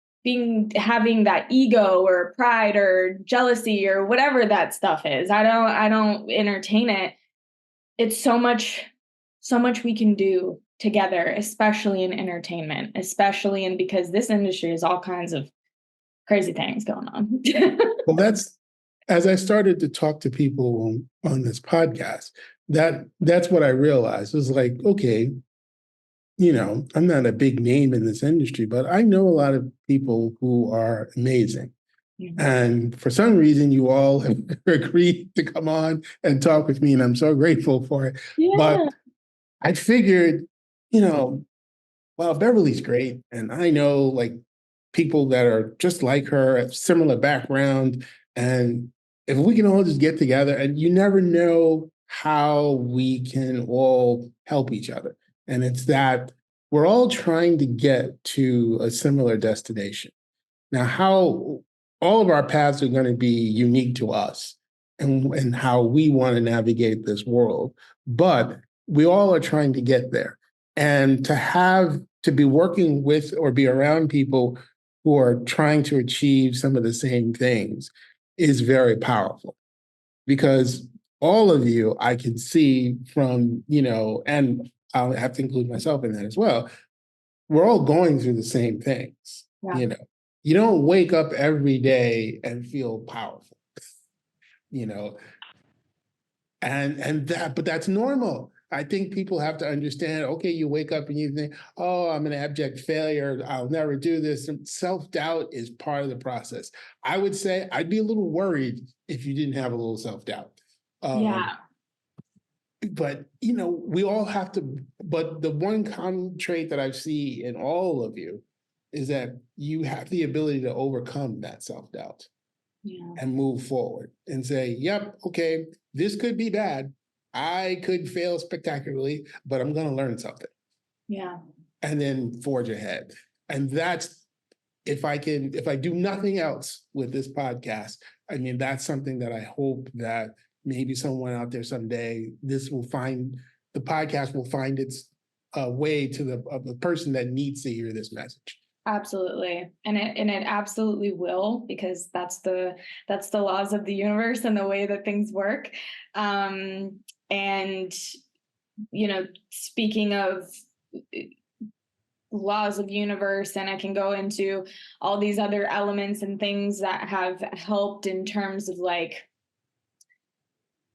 having that ego or pride or jealousy or whatever that stuff is, I don't entertain it. It's so much we can do together, especially in entertainment, because this industry is all kinds of crazy things going on. Well, that's, as I started to talk to people on this podcast, that's what I realized. It was like, okay, I'm not a big name in this industry, but I know a lot of people who are amazing. Mm-hmm. And for some reason, you all have agreed to come on and talk with me, and I'm so grateful for it. Yeah. But I figured, well, Beverly's great, and I know, like, people that are just like her, have similar background, and if we can all just get together, and you never know how we can all help each other. And it's that we're all trying to get to a similar destination. Now, how all of our paths are going to be unique to us and how we want to navigate this world, but we all are trying to get there. And to be working with or be around people who are trying to achieve some of the same things is very powerful because all of you, I can see from, and I'll have to include myself in that as well. We're all going through the same things. Yeah. You don't wake up every day and feel powerful, you know, but that's normal. I think people have to understand, okay, you wake up and you think, oh, I'm an abject failure. I'll never do this. Self-doubt is part of the process. I would say I'd be a little worried if you didn't have a little self-doubt. Yeah. But, we all have to, but the one common trait that I see in all of you is that you have the ability to overcome that self-doubt. Yeah. And move forward and say, yep, okay, this could be bad. I could fail spectacularly, but I'm going to learn something. Yeah. And then forge ahead. And that's, if I do nothing else with this podcast, I mean, that's something that I hope that maybe someone out there someday, the podcast will find its way to the person that needs to hear this message. Absolutely. And it absolutely will, because that's the laws of the universe and the way that things work. And, speaking of laws of universe, and I can go into all these other elements and things that have helped in terms of like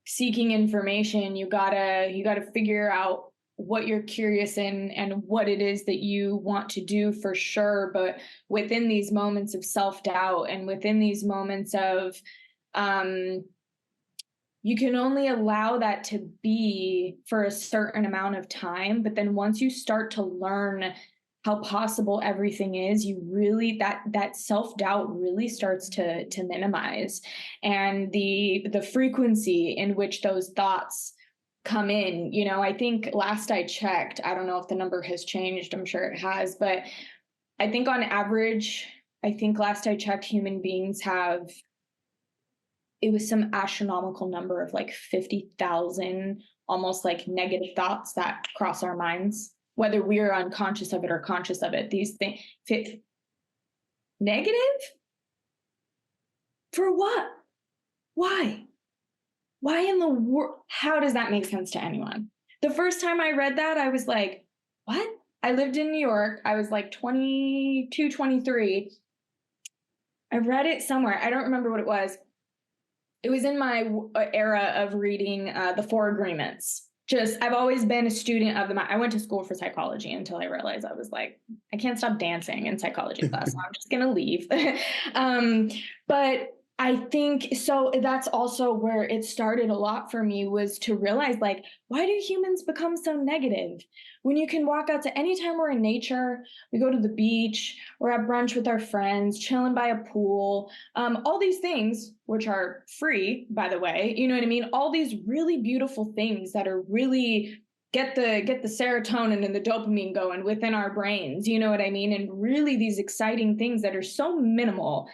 seeking information. You gotta figure out what you're curious in and what it is that you want to do for sure. But within these moments of self-doubt and within these moments of, you can only allow that to be for a certain amount of time. But then once you start to learn how possible everything is, you really, that self-doubt really starts to minimize. And the frequency in which those thoughts come in, I think last I checked, I don't know if the number has changed, I'm sure it has, but I think on average, last I checked, human beings have, it was some astronomical number of like 50,000 almost like negative thoughts that cross our minds, whether we're unconscious of it or conscious of it. These things, negative? For what? Why? Why in the world? How does that make sense to anyone? The first time I read that, I was like, what? I lived in New York. I was like 22, 23. I read it somewhere. I don't remember what it was. It was in my era of reading the Four Agreements. I've always been a student of I went to school for psychology until I realized I was like, I can't stop dancing in psychology class. So I'm just going to leave. But I think, so that's also where it started a lot for me, was to realize, like, why do humans become so negative? When you can walk out to, anytime we're in nature, we go to the beach, we're at brunch with our friends, chilling by a pool, all these things, which are free, by the way, you know what I mean? All these really beautiful things that are really get the serotonin and the dopamine going within our brains, you know what I mean? And really these exciting things that are so minimal.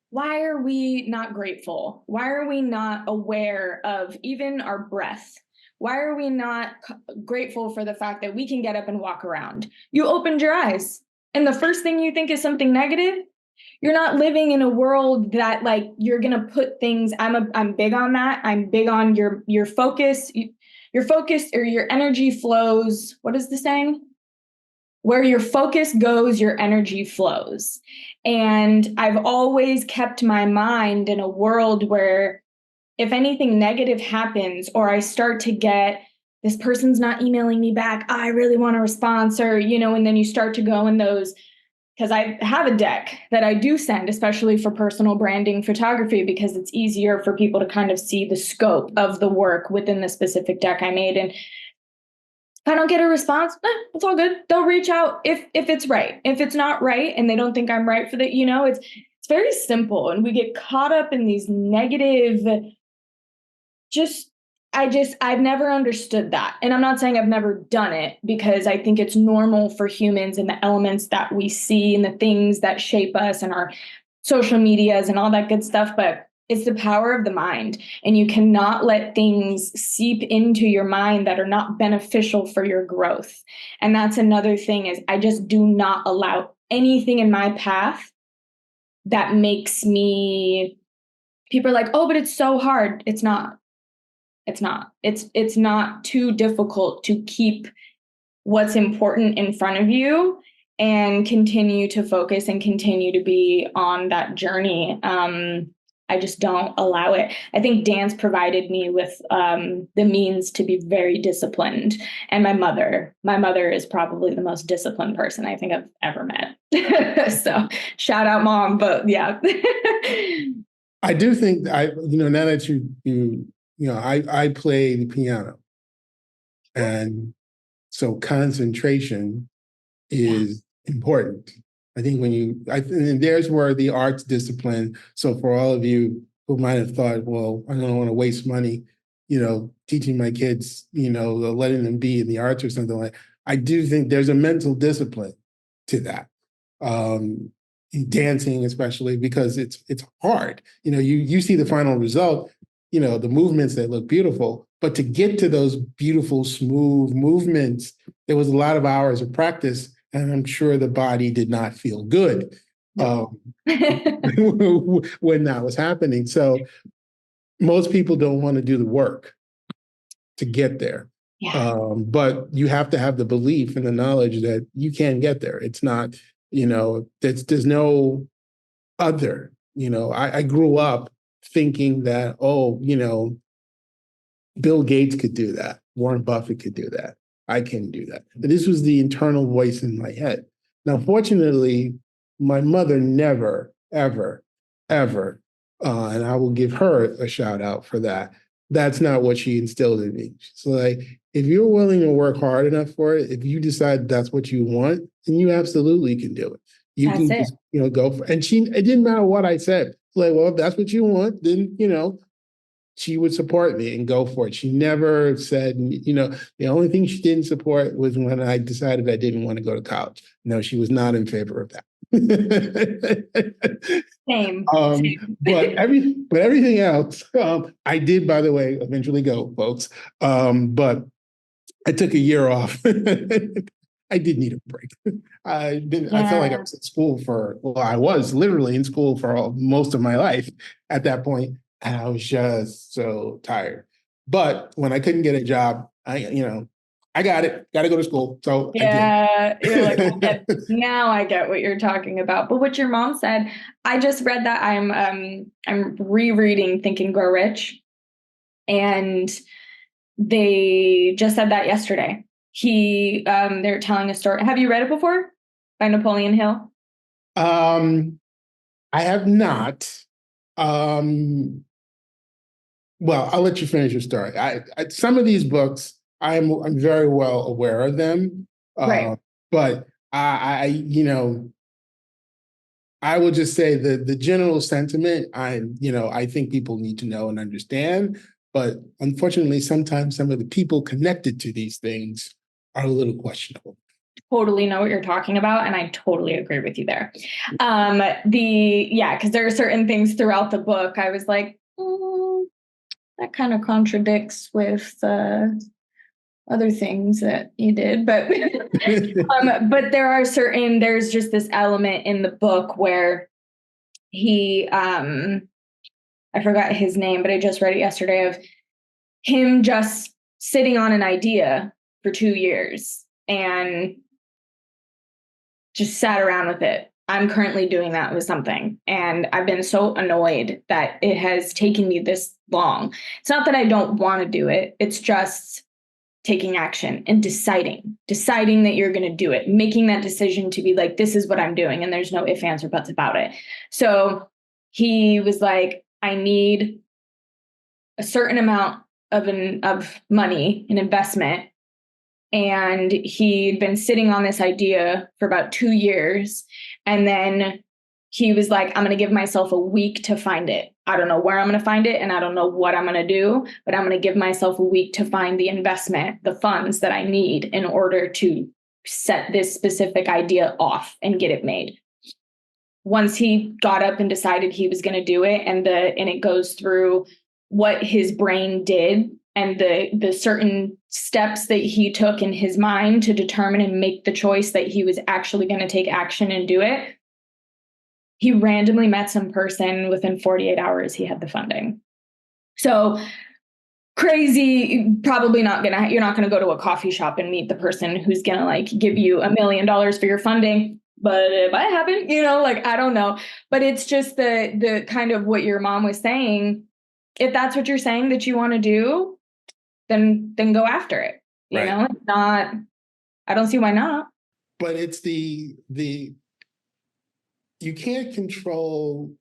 Why are we not grateful? Why are we not aware of even our breath? Why are we not grateful for the fact that we can get up and walk around? You opened your eyes, and the first thing you think is something negative. You're not living in a world that, like, you're gonna put things. I'm big on that. I'm big on your focus. Your focus, or your energy flows. What is the saying? Where your focus goes, your energy flows. And I've always kept my mind in a world where if anything negative happens, or I start to get, this person's not emailing me back, I really want a response, or, and then you start to go in those, because I have a deck that I do send, especially for personal branding photography, because it's easier for people to kind of see the scope of the work within the specific deck I made. And if I don't get a response, it's all good. They'll reach out if it's right. If it's not right and they don't think I'm right for that, it's very simple. And we get caught up in these negative, just, I've never understood that. And I'm not saying I've never done it, because I think it's normal for humans and the elements that we see and the things that shape us and our social medias and all that good stuff. But it's the power of the mind. And you cannot let things seep into your mind that are not beneficial for your growth. And that's another thing, is I just do not allow anything in my path that makes me, people are like, oh, but it's so hard. It's not. It's not. It's not too difficult to keep what's important in front of you and continue to focus and continue to be on that journey. I just don't allow it. I think dance provided me with the means to be very disciplined. And my mother is probably the most disciplined person I think I've ever met. So shout out, mom. But yeah. I do think now that I play the piano, and so concentration is important. I think and there's where the arts discipline. So for all of you who might have thought, well, I don't want to waste money, teaching my kids, letting them be in the arts or something like. I do think there's a mental discipline to that. Dancing, especially because it's hard. You see the final result, the movements that look beautiful, but to get to those beautiful, smooth movements, there was a lot of hours of practice, and I'm sure the body did not feel good when that was happening. So most people don't want to do the work to get there. Yeah. But you have to have the belief and the knowledge that you can get there. It's not, there's no other. I grew up thinking that, Bill Gates could do that. Warren Buffett could do that. I can do that. But this was the internal voice in my head. Now, fortunately, my mother never, ever, ever, and I will give her a shout out for that. That's not what she instilled in me. So, like, if you're willing to work hard enough for it, if you decide that's what you want, then you absolutely can do it. You That's can it. just, go for it. And it didn't matter what I said. Like, well, if that's what you want, then, she would support me and go for it. She never said, the only thing she didn't support was when I decided I didn't want to go to college. No, she was not in favor of that. Same. But everything else, I did, by the way, eventually go, folks. But I took a year off. I did need a break. I felt like I was in school I was literally in school for most of my life at that point. And I was just so tired. But when I couldn't get a job, I got it. Got to go to school. So yeah, you're like, now I get what you're talking about. But what your mom said, I just read that. I'm rereading Think and Grow Rich, and they just said that yesterday. They're telling a story. Have you read it before? By Napoleon Hill? I have not. Well, I'll let you finish your story. Some of these books, I'm very well aware of them. Right. But I will just say the general sentiment, I think people need to know and understand. But unfortunately, sometimes some of the people connected to these things are a little questionable. Totally know what you're talking about, and I totally agree with you there. Because there are certain things throughout the book I was like, that kind of contradicts with other things that you did, but but there's just this element in the book where he I forgot his name, but I just read it yesterday, of him just sitting on an idea for 2 years and just sat around with it. I'm currently doing that with something, and I've been so annoyed that it has taken me this long. It's not that I don't want to do it. It's just taking action and deciding that you're going to do it, making that decision to be like, this is what I'm doing. And there's no ifs, ands, or buts about it. So he was like, I need a certain amount of money, an investment. And he'd been sitting on this idea for about 2 years. And then he was like, I'm going to give myself a week to find it. I don't know where I'm going to find it, and I don't know what I'm going to do, but I'm going to give myself a week to find the investment, the funds that I need in order to set this specific idea off and get it made. Once he got up and decided he was going to do it, and it goes through what his brain did and the certain steps that he took in his mind to determine and make the choice that he was actually going to take action and do it. He randomly met some person within 48 hours. He had the funding. So crazy, probably you're not going to go to a coffee shop and meet the person who's going to like give you $1 million for your funding. But it might happen, like, I don't know. But it's just the kind of what your mom was saying. If that's what you're saying that you want to do, then go after it. It's not, I don't see why not. But it's the you can't control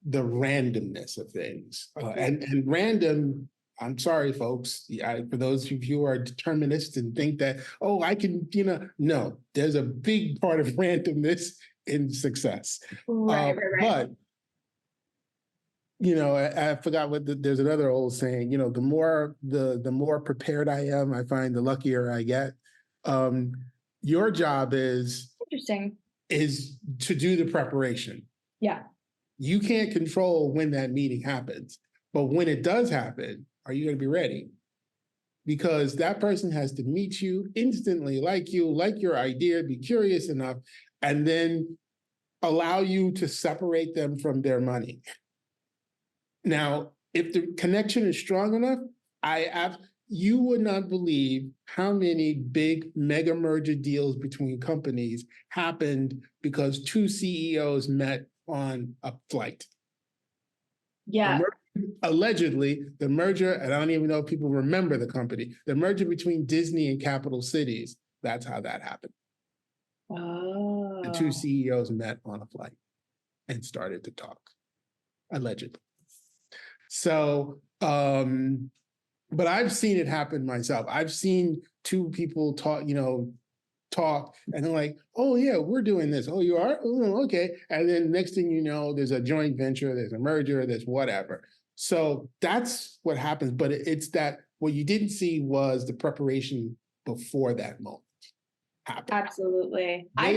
the randomness of things. And random, I'm sorry, folks, for those of you who are determinists and think that, oh, I can, no, there's a big part of randomness in success. Right. But, I forgot there's another old saying, the more prepared I am, I find the luckier I get. Your job is to do the preparation. Yeah. You can't control when that meeting happens, but when it does happen, are you going to be ready? Because that person has to meet you instantly, like your idea, be curious enough, and then allow you to separate them from their money. Now, if the connection is strong enough, you would not believe how many big mega merger deals between companies happened because two CEOs met on a flight. Yeah. Allegedly, the merger, and I don't even know if people remember the company, the merger between Disney and Capital Cities, that's how that happened. Oh. The two CEOs met on a flight and started to talk, allegedly. So, but I've seen it happen myself. I've seen two people talk, and they're like, oh yeah, we're doing this. Oh, you are? Oh, okay. And then next thing you know, there's a joint venture, there's a merger, there's whatever. So that's what happens. But it's that what you didn't see was the preparation before that moment happened. Absolutely. I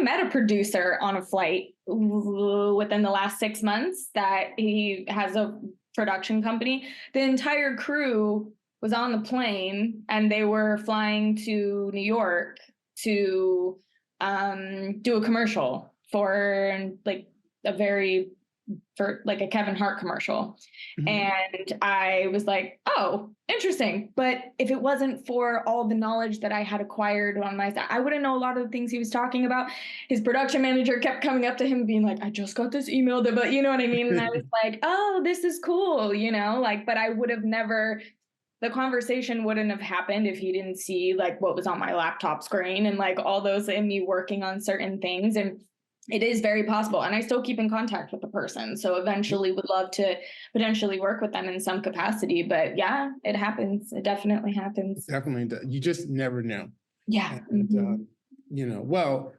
met a producer on a flight within the last 6 months that he has a production company. The entire crew was on the plane and they were flying to New York to do a commercial for like a Kevin Hart commercial. Mm-hmm. And I was like, oh, interesting. But if it wasn't for all the knowledge that I had acquired on my side, I wouldn't know a lot of the things he was talking about. His production manager kept coming up to him being like, I just got this email, but you know what I mean? And I was like, oh, this is cool, but I would have never, the conversation wouldn't have happened if he didn't see like what was on my laptop screen and like all those and me working on certain things. And it is very possible. And I still keep in contact with the person. So eventually would love to potentially work with them in some capacity. But yeah, it happens. It definitely happens. Definitely does. You just never know. Yeah. And, well,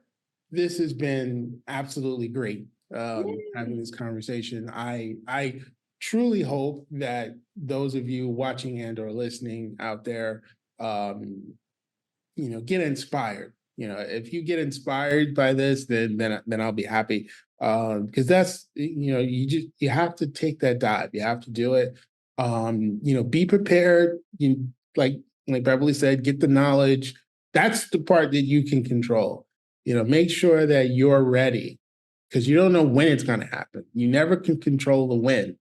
this has been absolutely great having this conversation. I truly hope that those of you watching and or listening out there, get inspired. If you get inspired by this, then I'll be happy. Because that's, you have to take that dive. You have to do it. Be prepared. Like Beverly said, get the knowledge. That's the part that you can control. Make sure that you're ready because you don't know when it's going to happen. You never can control the when.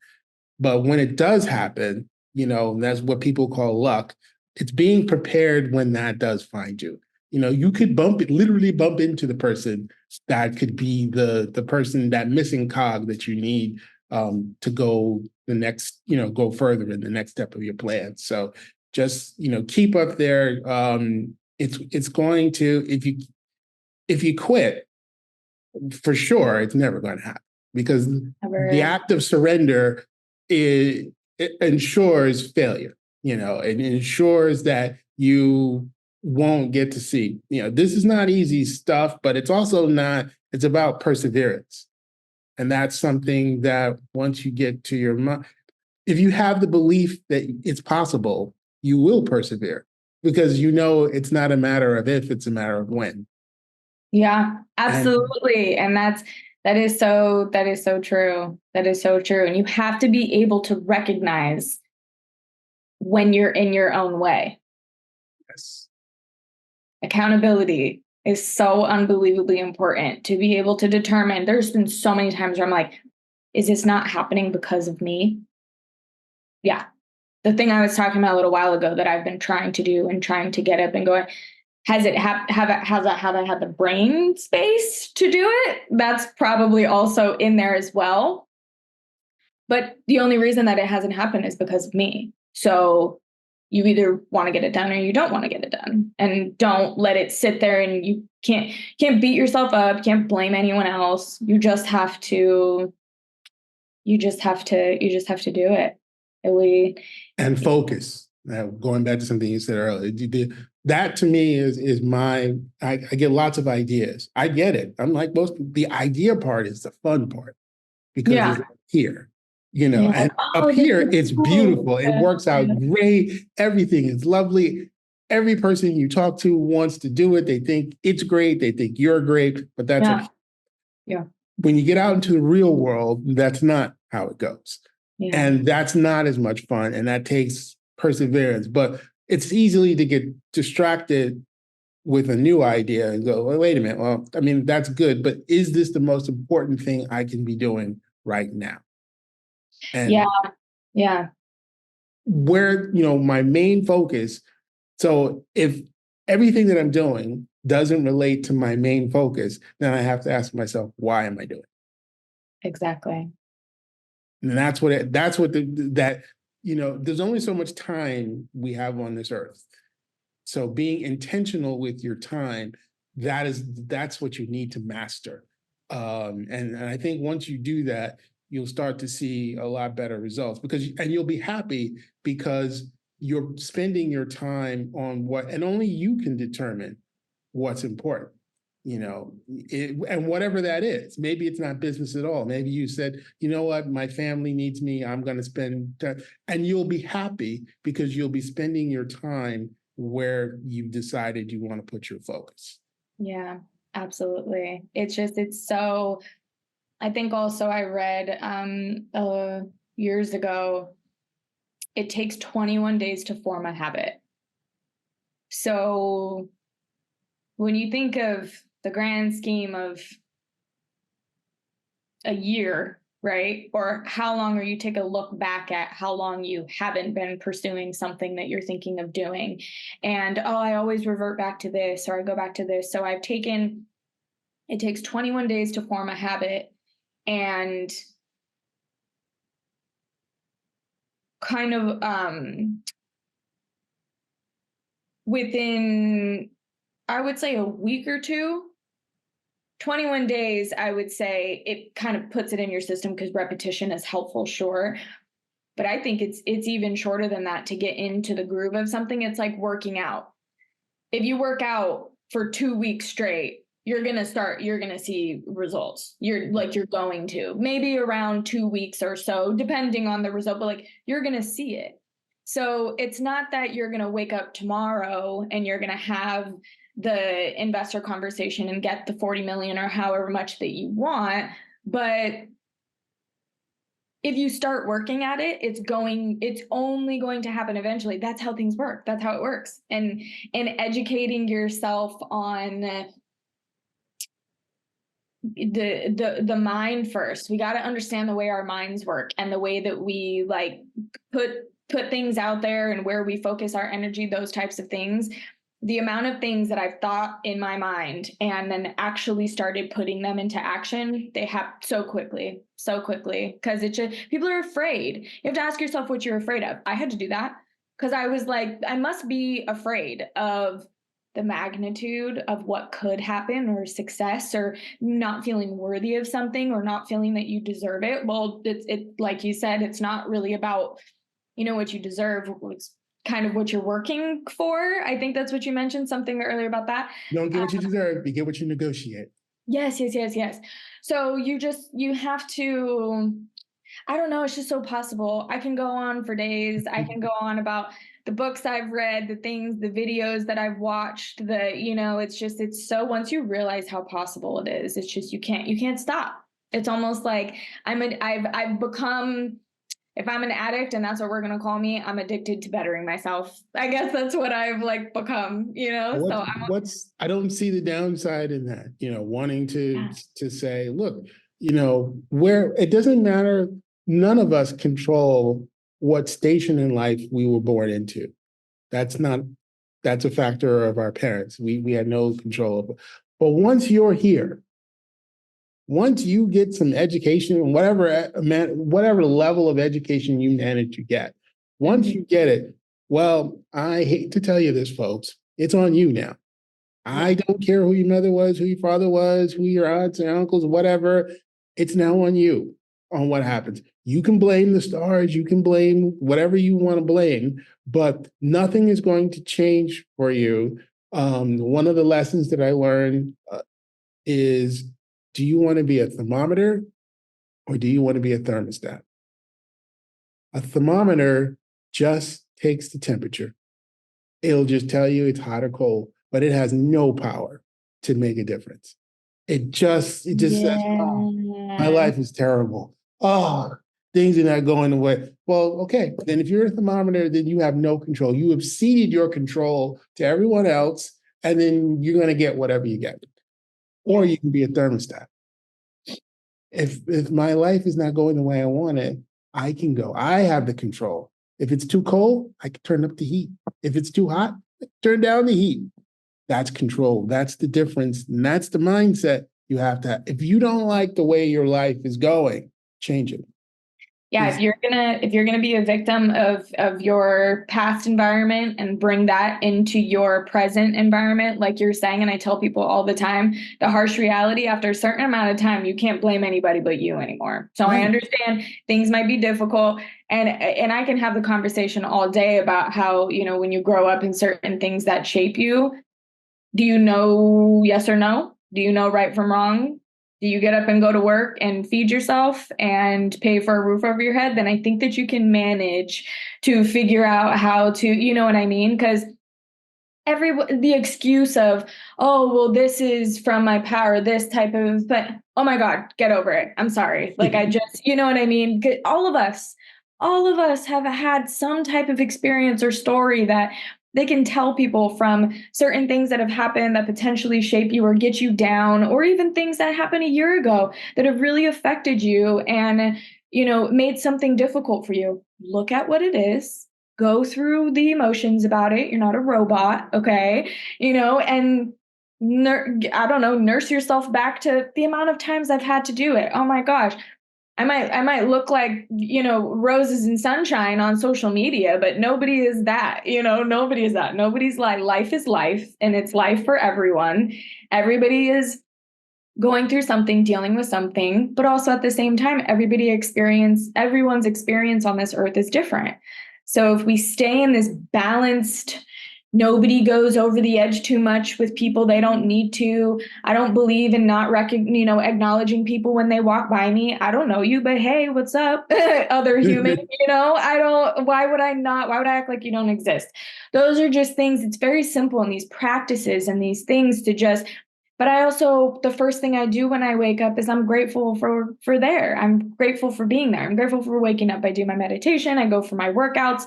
But when it does happen, that's what people call luck. It's being prepared when that does find you. You could literally bump into the person that could be the person, that missing cog that you need to go the next, go further in the next step of your plan. So just, keep up there. It's going to, if you quit, for sure, it's never going to happen because the act of surrender it ensures failure. It ensures that you won't get to see. This is not easy stuff, but it's also not, it's about perseverance. And that's something that once you get to your mind, if you have the belief that it's possible, you will persevere because it's not a matter of if, it's a matter of when. Yeah, And absolutely. And that is so true. That is so true. And you have to be able to recognize when you're in your own way. yes. Accountability is so unbelievably important to be able to determine. There's been so many times where I'm like, is this not happening because of me? Yeah. The thing I was talking about a little while ago that I've been trying to do and trying to get up and going, have I had the brain space to do it? That's probably also in there as well. But the only reason that it hasn't happened is because of me. So you either want to get it done or you don't want to get it done, and don't let it sit there. And you can't beat yourself up, can't blame anyone else. You just have to do it. And focus. Now, going back to something you said earlier, that to me is I get lots of ideas. I get it. I'm like the idea part is the fun part because it's here, Yeah. and up Oh, this here, is it's cool. beautiful. It works out great. Everything is lovely. Every person you talk to wants to do it. They think it's great. They think you're great, but that's up here. Yeah. When you get out into the real world, that's not how it goes. Yeah. And that's not as much fun. And that takes perseverance. But it's easily to get distracted with a new idea and go, well, wait a minute. Well, I mean, that's good, but is this the most important thing I can be doing right now? And yeah. Where, my main focus. So if everything that I'm doing doesn't relate to my main focus, then I have to ask myself, why am I doing it? Exactly. And there's only so much time we have on this earth. So being intentional with your time, that's what you need to master. And I think once you do that, you'll start to see a lot better results and you'll be happy because you're spending your time on what, and only you can determine what's important. And whatever that is, maybe it's not business at all. Maybe you said, you know what, my family needs me. I'm going to spend time, and you'll be happy because you'll be spending your time where you've decided you want to put your focus. Yeah, absolutely. It's so, I think also I read years ago, it takes 21 days to form a habit. So when you think of the grand scheme of a year, right? Or how long, or you take a look back at how long you haven't been pursuing something that you're thinking of doing. And, I always revert back to this, or I go back to this. So it takes 21 days to form a habit, and kind of within, I would say, a week or two, 21 days, I would say it kind of puts it in your system because repetition is helpful, sure. But I think it's even shorter than that to get into the groove of something. It's like working out. If you work out for 2 weeks straight, you're going to see results. You're going to, maybe around 2 weeks or so, depending on the result, but you're going to see it. So it's not that you're going to wake up tomorrow and you're going to have the investor conversation and get the 40 million or however much that you want. But if you start working at it, it's only going to happen eventually. That's how things work. That's how it works. And educating yourself on the mind first. We got to understand the way our minds work and the way that we put things out there and where we focus our energy, those types of things. The amount of things that I've thought in my mind and then actually started putting them into action, they happen so quickly, because people are afraid. You have to ask yourself what you're afraid of. I had to do that because I was like, I must be afraid of the magnitude of what could happen, or success, or not feeling worthy of something, or not feeling that you deserve it. Well, it like you said, it's not really about what you deserve. It's kind of what you're working for. I think that's what you mentioned, something earlier about that. You don't get what you deserve, you get what you negotiate. Yes, yes, yes, yes. So you have to, I don't know, it's just so possible. I can go on for days. I can go on about the books I've read, the things, the videos that I've watched, it's so, once you realize how possible it is, it's just you can't stop. It's almost like I've become, if I'm an addict and that's what we're gonna call me, I'm addicted to bettering myself. I guess that's what I've like become, So I don't see the downside in that, wanting yeah, to say, look, where it doesn't matter, none of us control what station in life we were born into. That's not, that's a factor of our parents. We had no control of it. But once you get some education, whatever level of education you manage to get, once you get it, well, I hate to tell you this, folks, it's on you now. I don't care who your mother was, who your father was, who your aunts and uncles, whatever. It's now on you on what happens. You can blame the stars, you can blame whatever you want to blame, but nothing is going to change for you. One of the lessons that I learned is, do you want to be a thermometer or do you want to be a thermostat? A thermometer just takes the temperature. It'll just tell you it's hot or cold, but it has no power to make a difference. It just says, oh, my yeah, life is terrible. Oh, things are not going the way. Well, okay. Then if you're a thermometer, then you have no control. You have ceded your control to everyone else, and then you're going to get whatever you get. Or yeah. you can be a thermostat. If my life is not going the way I want it, I can go. I have the control. If it's too cold, I can turn up the heat. If it's too hot, turn down the heat. That's control. That's the difference. And that's the mindset you have to have. If you don't like the way your life is going, change it. Yeah, if you're gonna be a victim of your past environment and bring that into your present environment, like you're saying, and I tell people all the time, the harsh reality, after a certain amount of time, you can't blame anybody but you anymore. So I Right. understand things might be difficult, and I can have the conversation all day about how, when you grow up in certain things that shape you, do you know yes or no? Do you know right from wrong? Do you get up and go to work and feed yourself and pay for a roof over your head? Then I think that you can manage to figure out how to, you know what I mean? Because the excuse of, oh, well, this is from my power, this type of, but oh my God, get over it. I'm sorry. Like I just, you know what I mean? All of us have had some type of experience or story that they can tell people from certain things that have happened that potentially shape you or get you down, or even things that happened a year ago that have really affected you and, made something difficult for you. Look at what it is, go through the emotions about it. You're not a robot, okay? And I don't know, nurse yourself back to the amount of times I've had to do it. Oh my gosh. I might look like, roses and sunshine on social media, but nobody is that, nobody is that. Nobody's life is life, and it's life for everyone. Everybody is going through something, dealing with something, but also at the same time, everyone's experience on this earth is different. So if we stay in this balanced, nobody goes over the edge too much with people they don't need to. I don't believe in not acknowledging people when they walk by me. I don't know you, but hey, what's up, other human? Why would I act like you don't exist? Those are just things. It's very simple in these practices and these things to just, but I also, the first thing I do when I wake up is I'm grateful for there. I'm grateful for being there. I'm grateful for waking up. I do my meditation. I go for my workouts.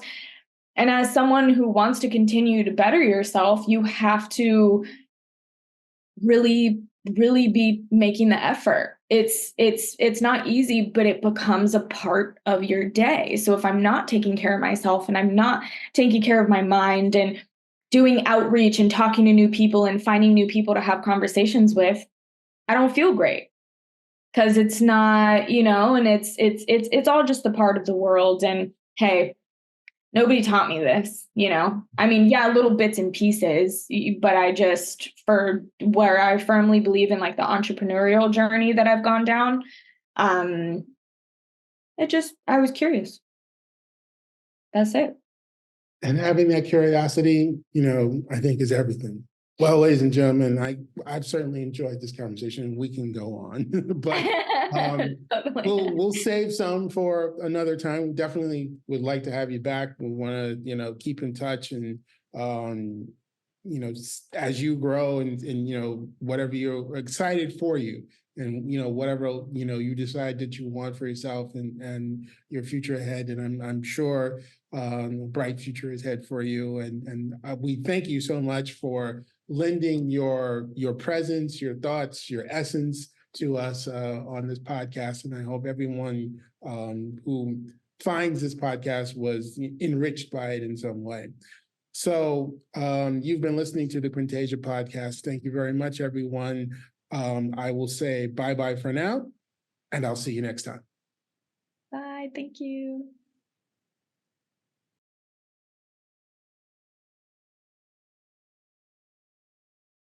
And as someone who wants to continue to better yourself, you have to really, really be making the effort. It's not easy, but it becomes a part of your day. So if I'm not taking care of myself and I'm not taking care of my mind and doing outreach and talking to new people and finding new people to have conversations with, I don't feel great, because it's not, and it's all just a part of the world. And hey, nobody taught me this. I mean, yeah, little bits and pieces, but for where I firmly believe in, like, the entrepreneurial journey that I've gone down, um, I was curious. That's it. And having that curiosity, I think is everything. Well, ladies and gentlemen, I've certainly enjoyed this conversation. We can go on, but Totally. we'll save some for another time. We definitely would like to have you back. We want to, keep in touch and, as you grow and whatever you're excited for you and, whatever, you decide that you want for yourself and your future ahead. And I'm sure a bright future is ahead for you. And we thank you so much for lending your presence, your thoughts, your essence to us on this podcast. And I hope everyone who finds this podcast was enriched by it in some way. So you've been listening to the Quintasia podcast. Thank you very much, everyone. I will say bye-bye for now, and I'll see you next time. Bye. Thank you.